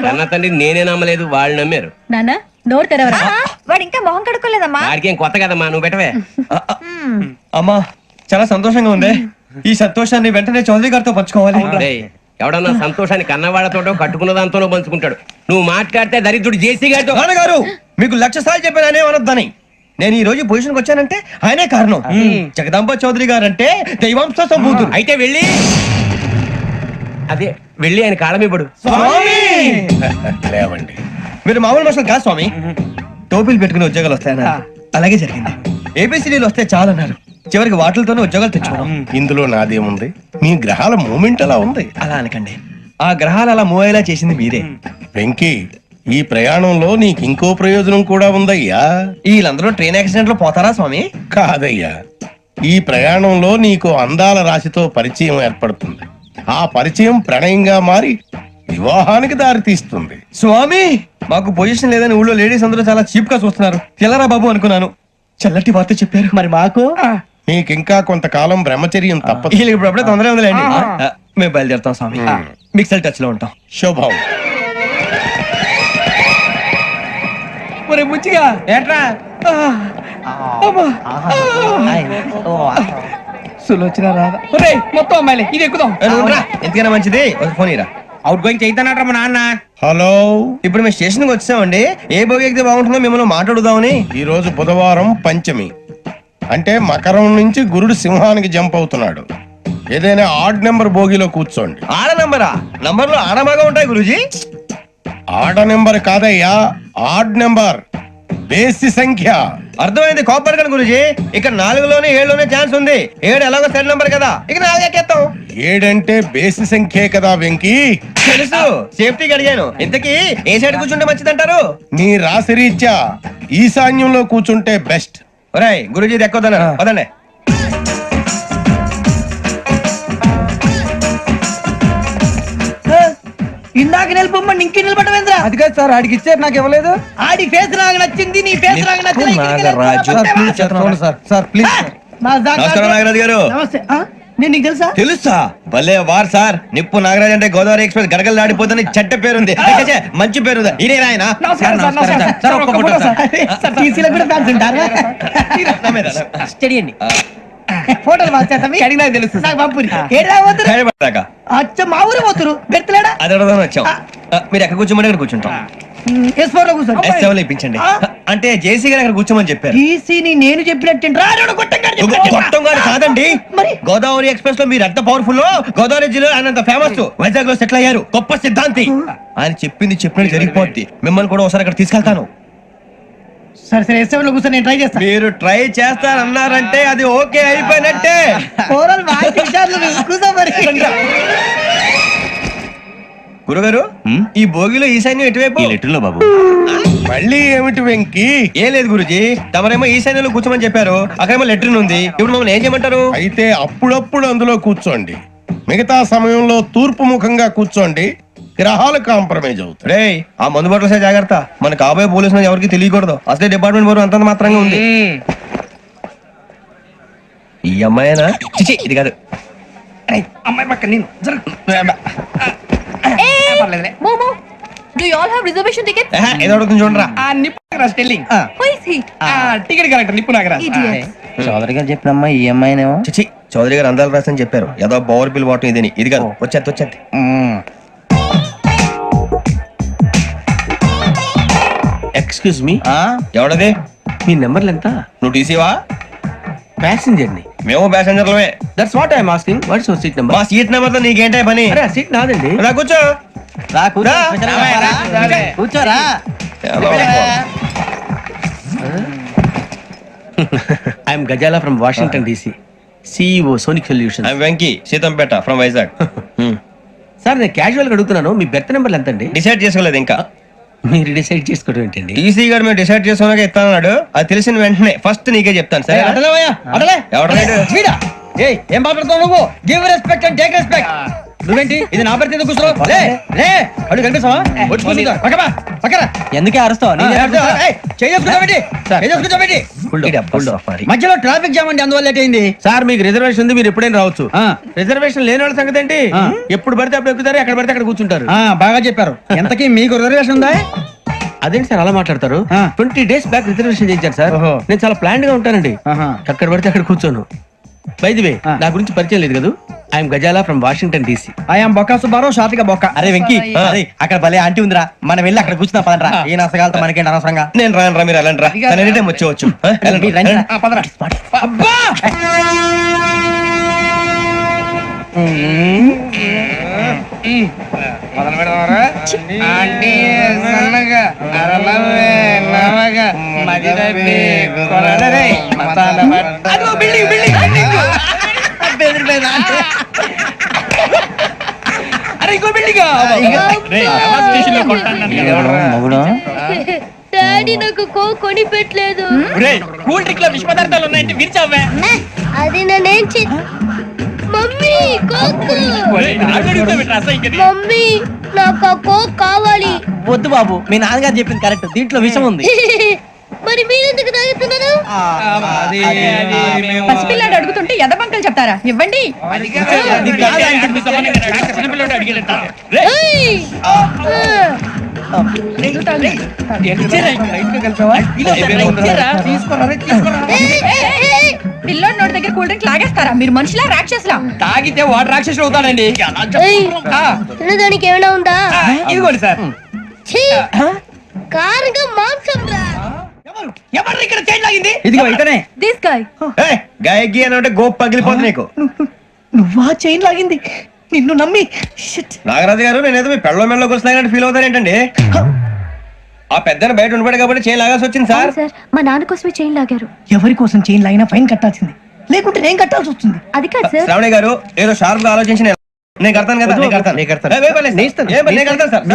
అన్న తండ్రి నేనే నమ్మలేదు, వాళ్ళు నమ్మారు. నానా నోరు తెరవరా. వాడు ఇంకా మొహం కడుక్కోలేదమ్మా. వాడికి ఏం కొత్త కదమ్మా, నువ్వు పెట్టవే. అమ్మా, చాలా సంతోషంగా ఉంది. ఈ సంతోషాన్ని వెంటనే చౌదరి గారితో పంచుకోవాలి. ఎవడన్నా సంతోషాన్ని కన్నవాళ్లతోటో కట్టుకున్న దాంతోనో పంచుకుంటాడు. నువ్వు మాట్లాడితే దరిద్రుడు జేసీ గారితో. నాన్నగారు, మీకు 1,00,000 సార్లు చెప్పాననే అనొద్దని. నేను ఈ రోజు పొజిషన్కి వచ్చానంటే ఆయనే కారణం. జగదాంబ చౌదరి గారు అంటే దైవాంశ సంభూతుడు. అయితే వెళ్ళి ఆయన కాళమిపడు. లేవండి, మీరు మామూలు మనుషులు కాదు స్వామి. టోపీలు పెట్టుకుని ఉద్యోగాలు వస్తాయన్నారు, అలాగే జరిగింది. ఏబిసిడీలు వస్తే చాలన్నారు, చివరికి వాటిలతోనే ఉద్యోగాలు తెచ్చుకోవడం. ఇందులో నాదేముంది? మీ గ్రహాల మూమెంట్ అలా ఉంది. అలా అనకండి, ఆ గ్రహాలు అలా మూవ్ అయ్యేలా చేసింది మీరే. వెంకీ, ఈ ప్రయాణంలో నీకు ఇంకో ప్రయోజనం కూడా ఉందయ్యా. వీళ్ళందరూ ట్రైన్ యాక్సిడెంట్ లో పోతారా స్వామి? కాదయ్యా, ఈ ప్రయాణంలో నీకు అందాల రాశితో పరిచయం ఏర్పడుతుంది. ఆ పరిచయం ప్రణయంగా మారి వివాహానికి దారి తీస్తుంది. స్వామి, మాకు పొజిషన్ లేదని ఊళ్ళో లేడీస్ అందరూ చాలా చీప్ గా చూస్తున్నారు. తెల్లరా బాబు అనుకున్నాను, చల్లటి వార్త చెప్పారు. మరి మాకు నీకింకా కొంతకాలం బ్రహ్మచర్యం తప్పదు. ఇప్పుడు అప్పుడే తొందరగా ఉందిలేండి. మేము బయలుదేరుతాం స్వామి. మిక్సెల్ టచ్ లో ఉంటాం. శుభం. ముచ్చిగా ఏట్రా సులోచన రాదా? మొత్తం అమ్మాయిలే, ఇది ఎక్కుదాం. ఎందుకైనా మంచిది ఒక ఫోన్ ఇరా. అవుట్ గోయింగ్ చేద్దానట్రా మా నాన్న. హలో, ఇప్పుడు మేము స్టేషన్ కి వచ్చామండి. ఏ బోగి ఎక్కితే బాగుంటుందో మిమ్మల్ని మాట్లాడుదామని. ఈ రోజు బుధవారం పంచమి, అంటే మకరం నుంచి గురుడు సింహానికి జంప్ అవుతున్నాడు. ఏదైనా ఆడ్ నెంబర్ బోగిలో కూర్చోండి. ఆడ నెంబరా? నంబర్లు ఆడమాగా ఉంటాయి గురూజీ. ఆడ నెంబర్ కాదయ్యా, ఆడ్ నెంబర్, బేసి సంఖ్య. అర్థమైంది, కోపడకండి గురూజీ. ఇక్కడ 4లోనే 7లోనే ఛాన్స్ ఉంది. 7 ఎలాగో సెడ్ నెంబర్ కదా, ఇక 4 ఎక్కేస్తాం. 7 అంటే బేసి సంఖ్యే కదా వెంకీ. తెలుసు, సేఫ్టీకి అడిగాను. ఇంతకీ ఏ సైడ్ కూర్చుంటే మంచిదంటారు? నీ రాశి రీత్యా ఈశాన్యంలో కూర్చుంటే బెస్ట్. ఒరేయ్ గురూజీ దెక్కొద్దన్నారు పదండి. ఇందాక నిలబొమ్మని ఇంకే నిలబడమేంద్రా? అది కాదు సార్ ఆడికి ఇచ్చారు నాకు ఇవ్వలేదు. ఆడి ఫేస్ నాకు నచ్చింది, నీ ఫేస్ నాకు నచ్చింది. సార్ ప్లీజ్ నమస్కారం నాగరాజు గారు. నమస్తే. నేను నీకు తెలుసా? తెలుసా? భలే వార్ సార్. నిప్పు నాగరాజ్ అంటే గోదావరి ఎక్స్ప్రెస్ గడగలు దాడిపోతుంది చెడ్డ పేరుంది. ఛే, మంచి పేరు. ఇదే ఆయన నమస్కారం సార్, నమస్కారం సార్. ఒక్క ఫోటో సార్. సార్ టీసీలో కూడా ఫ్యాన్స్ ఉంటారా? స్టడీ అండి. ఫోటోలు మార్చేస్తాం. అడిగి నాకు తెలుసు. నాకు పంపురి. ఏడా పోతురు? అచ్చ మా ఊరు పోతురు. బెర్తలేడా? అది అడగదామని వచ్చాం. మీరు ఎక్కడ కూర్చోమని అక్కడ కూర్చుంటాం. S4 లో కూర్చోండి. S7 ఇప్పించండి. అంటే జేసీ గారు అక్కడ కూర్చోమని చెప్పారు. టీసీని నేను చెప్పినట్టు గొట్టం గారు కాదండి. గోదావరి ఎక్స్ప్రెస్ లో మీరు ఎంత పవర్ఫుల్, గోదావరి జిల్లా ఆయన ఫేమస్, వైజాగ్ లో సెటిల్ అయ్యారు, గొప్ప సిద్ధాంతి. ఆయన చెప్పింది చెప్పినట్టు జరిగిపోద్ది. మిమ్మల్ని కూడా ఒకసారి అక్కడ తీసుకెళ్తాను. సరే సరే S7 లో కూర్చొని నేను ట్రై చేస్తాను. మీరు ట్రై చేస్తారన్నారంటే అది ఓకే అయిపోయినట్టే. గురుగారు ఈ భోగిలో ఈశాన్యం ఎటువైపు? లెటర్లో బాబు. మళ్ళీ ఏమిటి వెంకీ? ఏం లేదు గురుజీ, తమరేమో ఈశాన్యంలో కూర్చోమని చెప్పారు, అక్కడేమో లెటర్ ఉంది. ఇప్పుడు మమ్మల్ని ఏం చేయమంటారు? అయితే అప్పుడప్పుడు అందులో కూర్చోండి, మిగతా సమయంలో తూర్పు ముఖంగా కూర్చోండి. గ్రహాలు కాంప్రమైజ్ అవుతాయి. రే ఆ మందు బాటలసే జాగ్రత్త. మన కాబోయే పోలీసులు ఎవరికి తెలియకూడదు. అసలే డిపార్ట్మెంట్ బోరు అంతంత మాత్రంగా ఉంది. ఈ అమ్మాయినా? చిచి ఇది కాదు. అమ్మాయి పక్క నేను. Do you all have reservation tickets? ఏదో అడుగుతుంది చూడరా. టికెట్ కరెక్ట్ నిప్పు నాగరాజ్. చౌదరి గారు చెప్పినమ్మా ఈ అమ్మాయినేమో. చిచి చౌదరి గారు అందాలు రాసని చెప్పారు. ఏదో బోర్ బిల్ వాటం ఇదని. ఇది కాదు. వచ్చేది ఎక్స్క్యూజ్ మీ, ఎవడది? మీ నెంబర్లు ఎంత? నువ్వు టీసీవా? ప్యాసింజర్ ని. మేము ప్యాసెంజర్లమే. That's what I'm asking. What's your seat number? మా సీట్ నెంబర్ తో నీకేంటే పని? అరే సీట్ నాదండి. రా కూర్చో. కూర్చోరా. I'm Ghazala from Washington DC, CEO Sonic Solution. I'm Venky Seethampeta from Vizag. Sir నేను క్యాజువల్ గా అడుగుతున్నాను, మీ బెర్త్ నెంబర్లు ఎంత అండి? డిసైడ్ చేసుకోలేదు ఇంకా. మీరు డిసైడ్ చేసుకోవడం ఏంటండి? టీసీ గారు మేము డిసైడ్ చేసుకున్నాక ఇస్తానన్నాడు. అది తెలిసిన వెంటనే ఫస్ట్ నీకే చెప్తాను. సరే ఏం మాట్లాడుతావు నువ్వు? Give respect and take respect. నువ్వేంటి ఇది నా పరిస్థితి ఎందుకు కూర్చో? లే అడుగు కనిపిస్తావా? వచ్చి కూర్చుంటా. పక్కరా. ఎందుకే అరుస్తావు? మధ్యలో ట్రాఫిక్ జామ్ అండి, అందువల్ల లేట్ అయింది. సార్ మీకు రిజర్వేషన్ ఉంది, మీరు ఎప్పుడైనా రావచ్చు. రిజర్వేషన్ లేని వాళ్ళ సంగతి ఏంటి? ఎప్పుడు పడితే అప్పుడు ఎక్కుతారు, ఎక్కడ పడితే అక్కడ కూర్చుంటారు. బాగా చెప్పారు. ఎంతకీ మీకు రిజర్వేషన్ ఉందా? అదేంటి సార్ అలా మాట్లాడతారు? 20 days బ్యాక్ రిజర్వేషన్ చేయించారు సార్. నేను చాలా ప్లాన్డ్ గా ఉంటానండి. అక్కడ పడితే అక్కడ కూర్చోను. బై ది వే నా గురించి పరిచయం లేదు కదా. I'm Ghazala from Washington DC. I'm Bokka Subbarao, షాతిక బొక్క. అరే వెంకీ, అక్కడ భలే ఆంటీ ఉందిరా, మనం వెళ్ళి అక్కడ కూర్చున్నా పదరా. ఏ నసగాలతో మనకేంటి అనవసరంగా. నేను రాను రా, మీరు వెళ్ళండి రా. ఎనీ టైం వచ్చేవచ్చు. అబ్బా మొదలు పెడదామరా? ఆంటీ సన్నగా అరలవే నవగా మదిరపి కొరడరే మసాలా పట్ట. అదో బిల్డింగ్ బిల్డింగ్ బిల్డింగ్. అరే ఇంకో బిల్డింగ్. డాడీ నాకు కోక్ కొని పెట్టలేదు. కూల్ డ్రింక్ లో విష పదార్థాలు ఉన్నాయంటే విరిచావే. అది నేనేం మమ్మీ కోక్. మమ్మీ నాకు ఆ కోక్ కావాలి. వద్దు బాబు, మీ నాన్నగారు చెప్పింది కరెక్ట్, దీంట్లో విషయం ఉంది. మరి మీరెందుకు తాగుతున్నారు? పసిపిల్లాడు అడుగుతుంటే ఎదబంకలు చెప్తారా? ఇవ్వండి. పిల్లోడి నోటి దగ్గర కూల్ డ్రింక్ లాగేస్తారా? మీరు మనుషులా రాక్షసులా? తాగితే వాడు రాక్షసుడు అవుతాడండి. తినడానికి ఏమైనా ఉందా? ఇదిగోండి సార్. కారంగా మాంసం రా. ఎవరు ఇక్కడ చైన్ లాగింది? ఇదిగో ఇతనే. This guy. గాయకి అని అంటే గోప్ పగిలిపోతుంది నీకు. నువ్వా చైన్ లాగింది? నిన్ను నమ్మి. నాగరాజు గారు నేనేదో మీ పెళ్ళ మెళ్ళ కూర్చున్నాయని ఫీల్ అవుతారు ఏంటండి? ఆ పెద్దని బయట ఉండిపోయాడు కాబట్టి చైన్ లాగాల్సి వచ్చింది సార్. మా నాన్న కోసమే చైన్ లాగారు. ఎవరి కోసం చైన్ లాగినా ఫైన్ కట్టాల్సింది, లేకుంటే నేను కట్టాల్సి వస్తుంది. అది కాదు సార్. శ్రావణి గారు ఏదో షార్ప్ గా ఆలోచించి నేను కడతాను కదా.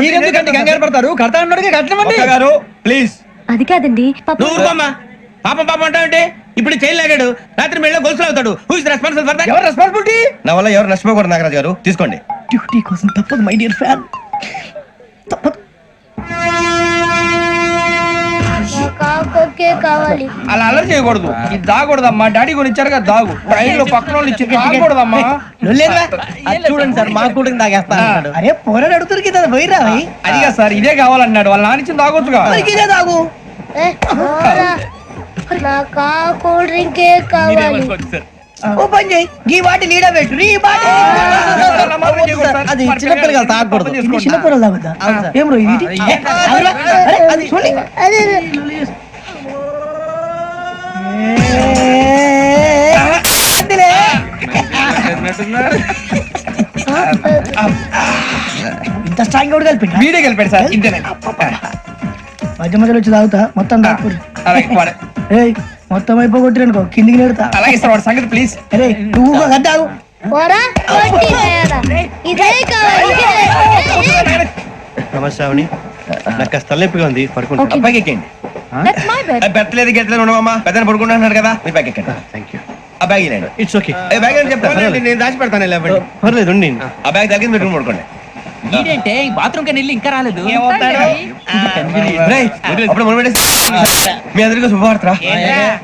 మీరెందుకంటే కంగారు పడతారు? కడతా అన్నాడుగా కట్టమండి. గారు ప్లీజ్. అది కాదండి పాపం పాపం అంటావంటే ఇప్పుడు చైన్ లాగాడు, రాత్రి మెళ్ళ గొలుసులు అవుతాడు. Who is responsible for that? ఎవరు రెస్పాన్సిబిలిటీ? నా వల్ల ఎవరు నష్టపోకూడదు నాగరాజు గారు, తీసుకోండి. డ్యూటీ కోసం తప్పదు మై డియర్ ఫ్యాన్, తప్పదు. కావాలి. అలా అల్లరి చేయకూడదు, ఇది దాగకూడదమ్మా. డాడీ కొని ఇచ్చారు కదా దాగు, ట్రైన్ లో పక్కన వాళ్ళు ఇచ్చి దాగకూడదమ్మా. చూడండి సార్, మా కూడా తాగేస్తా. అరే పోరాడు అడుగుతారు కదా పోయిరా. అదిగా సార్, ఇదే కావాలన్నాడు. వాళ్ళ నాన్న ఇచ్చింది తాగొచ్చుగా. ఇదే తాగు. నాకు కూల్ డ్రింకే కావాలి. ఓ పని చేయి, ఈ వాటి లీడ పెట్టు. ఈ వాటి అది చిన్నపిల్లలు తాగకూడదు. చిన్నపిల్లలు తాగుతా. ఏం రో ఇది? అది చూడండి. ఇంత స్ట్రాంగ్ కూడా కలిపి వీడే కలిపాడు సార్, ఇంతేనే. మధ్య మధ్యలో వచ్చి తాగుతా, మొత్తం తాగుతుంది. ఏయ్ మొత్తం అయిపోగొట్టిరనుకో కిందికి నేడుతా. అలాగే సార్, వాడి సంగతి ప్లీజ్. అరే నువ్వు కద్దాగు. ఇదే కావాలి. నమస్తే ఆవిడ, నాకు కాస్త తలెప్పిగా ఉంది, పడుకుంటా. అబ్బాయికి ఎక్కండి. పెట్టలేదు గెట్టలేదు ఉండవమ్మా, పెద్దని పడుకుంటున్నాడు కదా, మీ బ్యాగ్ ఎక్కండి. Thank you. ఆ బ్యాగ్ ఇలాండి. It's okay. బ్యాగ్ అని చెప్తాను, నేను దాచి పెడతాను. పర్లేదు ఉండి. ఆ బ్యాగ్ తగ్గింది పెట్టుకుని పడుకోండి. ఏంటంటే బాత్రూమ్ కి వెళ్ళి ఇంకా రాలేదు. అప్పుడు మీ అందరికీ శుభవార్తరా,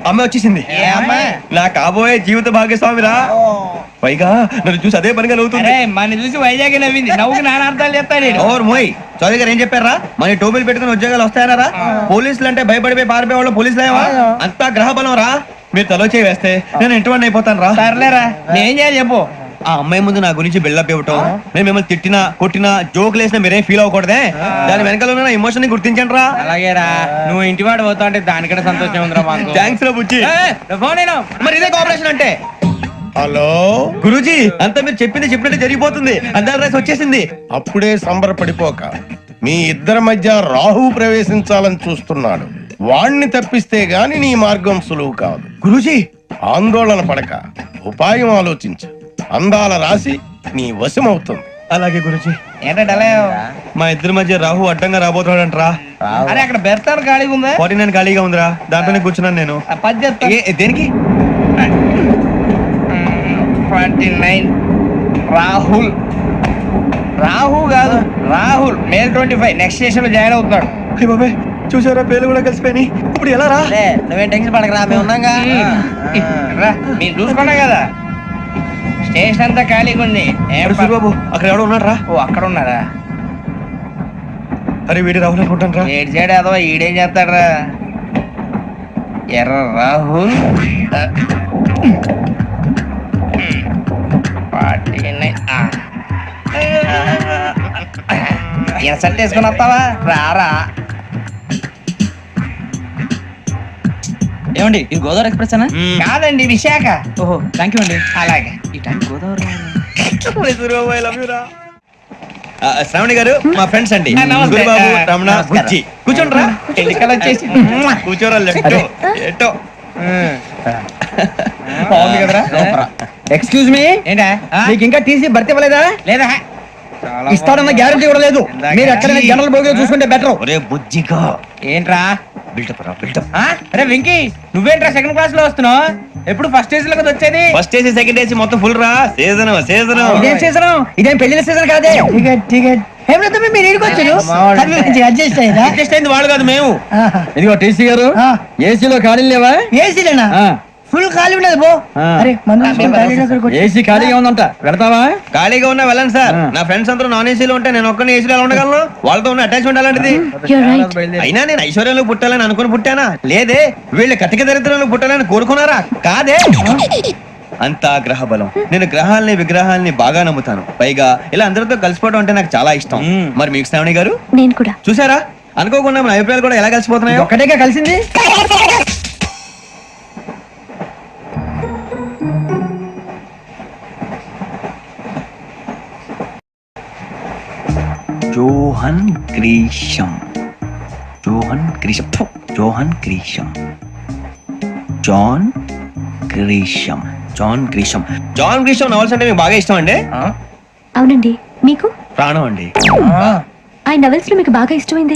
అమ్మ వచ్చేసింది. నా కాబోయే జీవిత భాగ్యస్వామిరా. పైగా నన్ను చూసి అదే పనిగా నవ్వుతుంది. మన చూసి వైజాగ్ నవ్వింది, నవ్వుకి నాన్న అర్థాలు చెప్తాడు. ఓర్ మోయ్, చౌదరి గారు ఏం చెప్పారా? మన టోబీలు పెట్టుకుని ఉద్యోగాలు వస్తాయనరా? పోలీసులు అంటే భయపడిపోయి పారిపోయే వాళ్ళు పోలీసులు ఏవా? అంతా గ్రహ బలం రా. మీరు తలో చేయి వేస్తే నేను ఇంటివాడిని అయిపోతాను రా. సర్లేరా, నేనేం చేయాలి చెప్పు. ఆ అమ్మాయి ముందు నా గురించి బిల్డప్ ఇవ్వటం, నేను మిమ్మల్ని తిట్టినా కొట్టినా జోకులు వేసినా మీరేం ఫీల్ అవ్వకూడదే. దాని వెనకాల ఉన్న ఎమోషన్ ని గుర్తించండి రా. అలాగేరా, నువ్వు ఇంటి వాడు పోతా అంటే దానికంటే సంతోషం ఉందిరా మాకు. థ్యాంక్స్ రా బుజ్జి. ఫోన్ అయినా మరి ఇదే కోఆపరేషన్ అంటే. హలో గురూజీ, అంతా మీరు చెప్పింది చెప్పినట్టు జరిగిపోతుంది. అందాల రైస్ వచ్చేసింది. అప్పుడే సంబరపడిపోక, మీ ఇద్దరి మధ్య రాహు ప్రవేశించాలని చూస్తున్నాడు. వాణ్ణి తప్పిస్తే గాని నీ మార్గం సులువు కాదు. గురూజీ, ఆందోళన పడక, ఉపాయం ఆలోచించు. అందాల రాశి నీ వశమవుతుంది. అలాగే గురూజీ. ఏంటంటే మా ఇద్దరి మధ్య రాహు అడ్డంగా రాబోతున్నాడంటరా. అరే అక్కడ బెర్తాను ఖాళీగా ఉందా? 49 ఖాళీగా ఉందిరా, దాంట్లోనే కూర్చున్నాను నేను. దేనికి? 49 రాహుల్. రాహు కాదు, రాహుల్. మే 25 నెక్స్ట్ స్టేషన్ లో జాయిన్ అవుతున్నాడు. బాబాయ్ చూసారా, పేర్లు కూడా కలిసిపోయినాయి. ఇప్పుడు ఎలా రా? నువ్వేం టెన్షన్ పడకరా, మేము ఉన్నాగా. మీరు చూసుకున్నా కదా, స్టేషన్ అంతా ఖాళీగా ఉంది. బాబు అక్కడ ఎవడో ఉన్నాడు రా. ఓ అక్కడ ఉన్నారా? అరే వీడి రాహుల్ అనుకుంటాను రా. ఏడు సైడ్ అదో ఈడేం చేస్తాడరా? ఎర్ర రాహుల్. 49. ఇన్సల్ట్ వేసుకుని వస్తావా? రారా. ఏమండి ఇది గోదావరి ఎక్స్ప్రెస్ అనా? కాదండి, విశాఖ. ఓహో థ్యాంక్ యూ అండి. అలాగే. ఈ టైం గోదావరి. శ్రావణి గారు మా ఫ్రెండ్స్ అండి, నమస్తే. గురుబాబు, రమణ, నమస్కారం. బుజ్జి. కూర్చోండి రా. ఎన్నికలు వచ్చేసి కూర్చోరా. లెట్టో ఎట్టో. బాగుంది కదరా? ఎక్స్క్యూజ్ మీ, ఏంటా? మీకు ఇంకా టీసీ భర్తీ ఇవ్వలేదా? లేదా ఇస్తాడన్న గ్యారంటీ కూడా లేదు. మీరు ఎక్కడైనా జనరల్ బోగిలో చూసుకుంటే బెటర్. ఒరే బుజ్జిగా, ఏంట్రా బిల్డప్ రా బిల్డప్. అరే వెంకీ, నువ్వేంట్రా సెకండ్ క్లాస్ లో వస్తున్నావు? ఎప్పుడు ఫస్ట్ ఏజ్ లో కదా వచ్చేది? ఫస్ట్ ఏసీ సెకండ్ ఏసీ మొత్తం ఫుల్ రా. Season season. ఇదేం సీజన్? ఇదేం పెళ్లిన సీజన్ కాదే. టికెట్ టికెట్ ఏం లేదు, మీరు ఇడికొచ్చారు అడ్జస్ట్ అయ్యారా? అడ్జస్ట్ అయింది వాళ్ళు కాదు, మేము. ఇదిగో టీసీ గారు, ఏసీలో ఖాళీ లేవా? ఏసీలేనా? ఫుల్ ఖాళీ ఉండదు బో. అరే ఏసీ ఖాళీగా ఉందంట, వెళ్తావా? ఖాళీగా ఉన్నా వెళ్ళండి సార్. నా ఫ్రెండ్స్ అందరూ నాన్ ఏసీలో ఉంటే నేను ఒక్కనే ఏసీలో ఎలా ఉండగలను? వాళ్ళతో ఉన్న అటాచ్మెంట్ అలాంటిది. అయినా నేను ఐశ్వర్యంలో పుట్టాలని అనుకుని పుట్టానా? లేదే. వీళ్ళు కటిక దరిద్రంలో పుట్టాలని కోరుకున్నారా? కాదే. అంతా గ్రహ బలం. నేను గ్రహాలని విగ్రహాలని బాగా నమ్ముతాను. పైగా ఇలా అందరితో కలిసిపోవడం అంటే నాకు చాలా ఇష్టం. మరి మీకు శ్రావణి గారు? నేను కూడా. చూసారా, అనుకోకుండా మన అభిప్రాయాలు కూడా ఎలా కలిసిపోతున్నాయి. ఒక్కటేగా కలిసింది. Johan Grisham, Johan Grisham, Johan Grisham, John Grisham, John Grisham. John Grisham novels అంటే మీకు బాగా ఇష్టం అండి? అవునండి. మీకు? ప్రాణం అండి. ఆ నవెల్స్ లో మీకు బాగా ఇష్టమైంది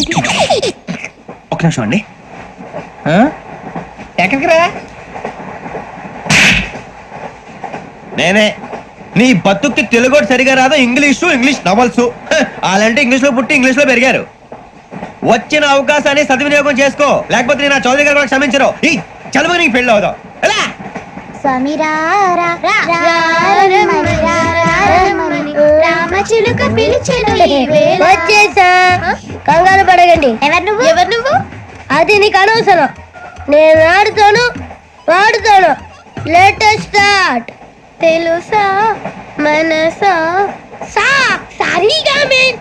ఒక నిమిషం అండి. ఎక్కడికి రా? నేనే నీ బతుక్కి తెలుగు ఒకటి సరిగా రాదు, ఇంగ్లీష్ నవల్స్. అలాంటి ఇంగ్లీష్ లో పుట్టి ఇంగ్లీష్ లో పెరిగారు. వచ్చిన అవకాశాన్ని సద్వినియోగం చేసుకో, లేకపోతే నేను నా చౌదరి గారు కూడా క్షమించరు. ఈ చదువు నీకు పెళ్ళి అవుదాం. ఎలా వచ్చేసా, కంగారు పడగండి. ఎవరు నువ్వు? అది నీకు అనవసరం. నేను ఆడుతాను, వాడుతాను. Latest start. తెలుసా మనసా సా సారీగా మెన్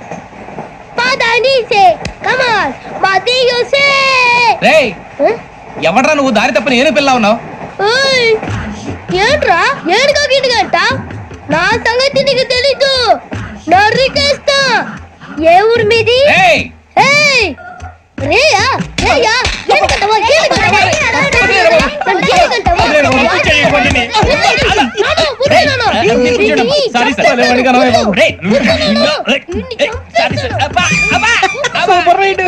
పదని సే కమాల్ మదియో సే. రేయ్ ఎవడ్రా నువ్వు? దారి తప్ప నేను పిల్ల ఉన్నావు. ఓయ్ ఏంట్రా ఏడుగా గిడుగంట? నా సంగతి నీకు తెలీదు, నరికేస్తా. ఏ ఊరు మీది? ఏయ్ రేయా రేయా ఏడుగంటవా ఏడుగంటవా సూపర్ రైడ్.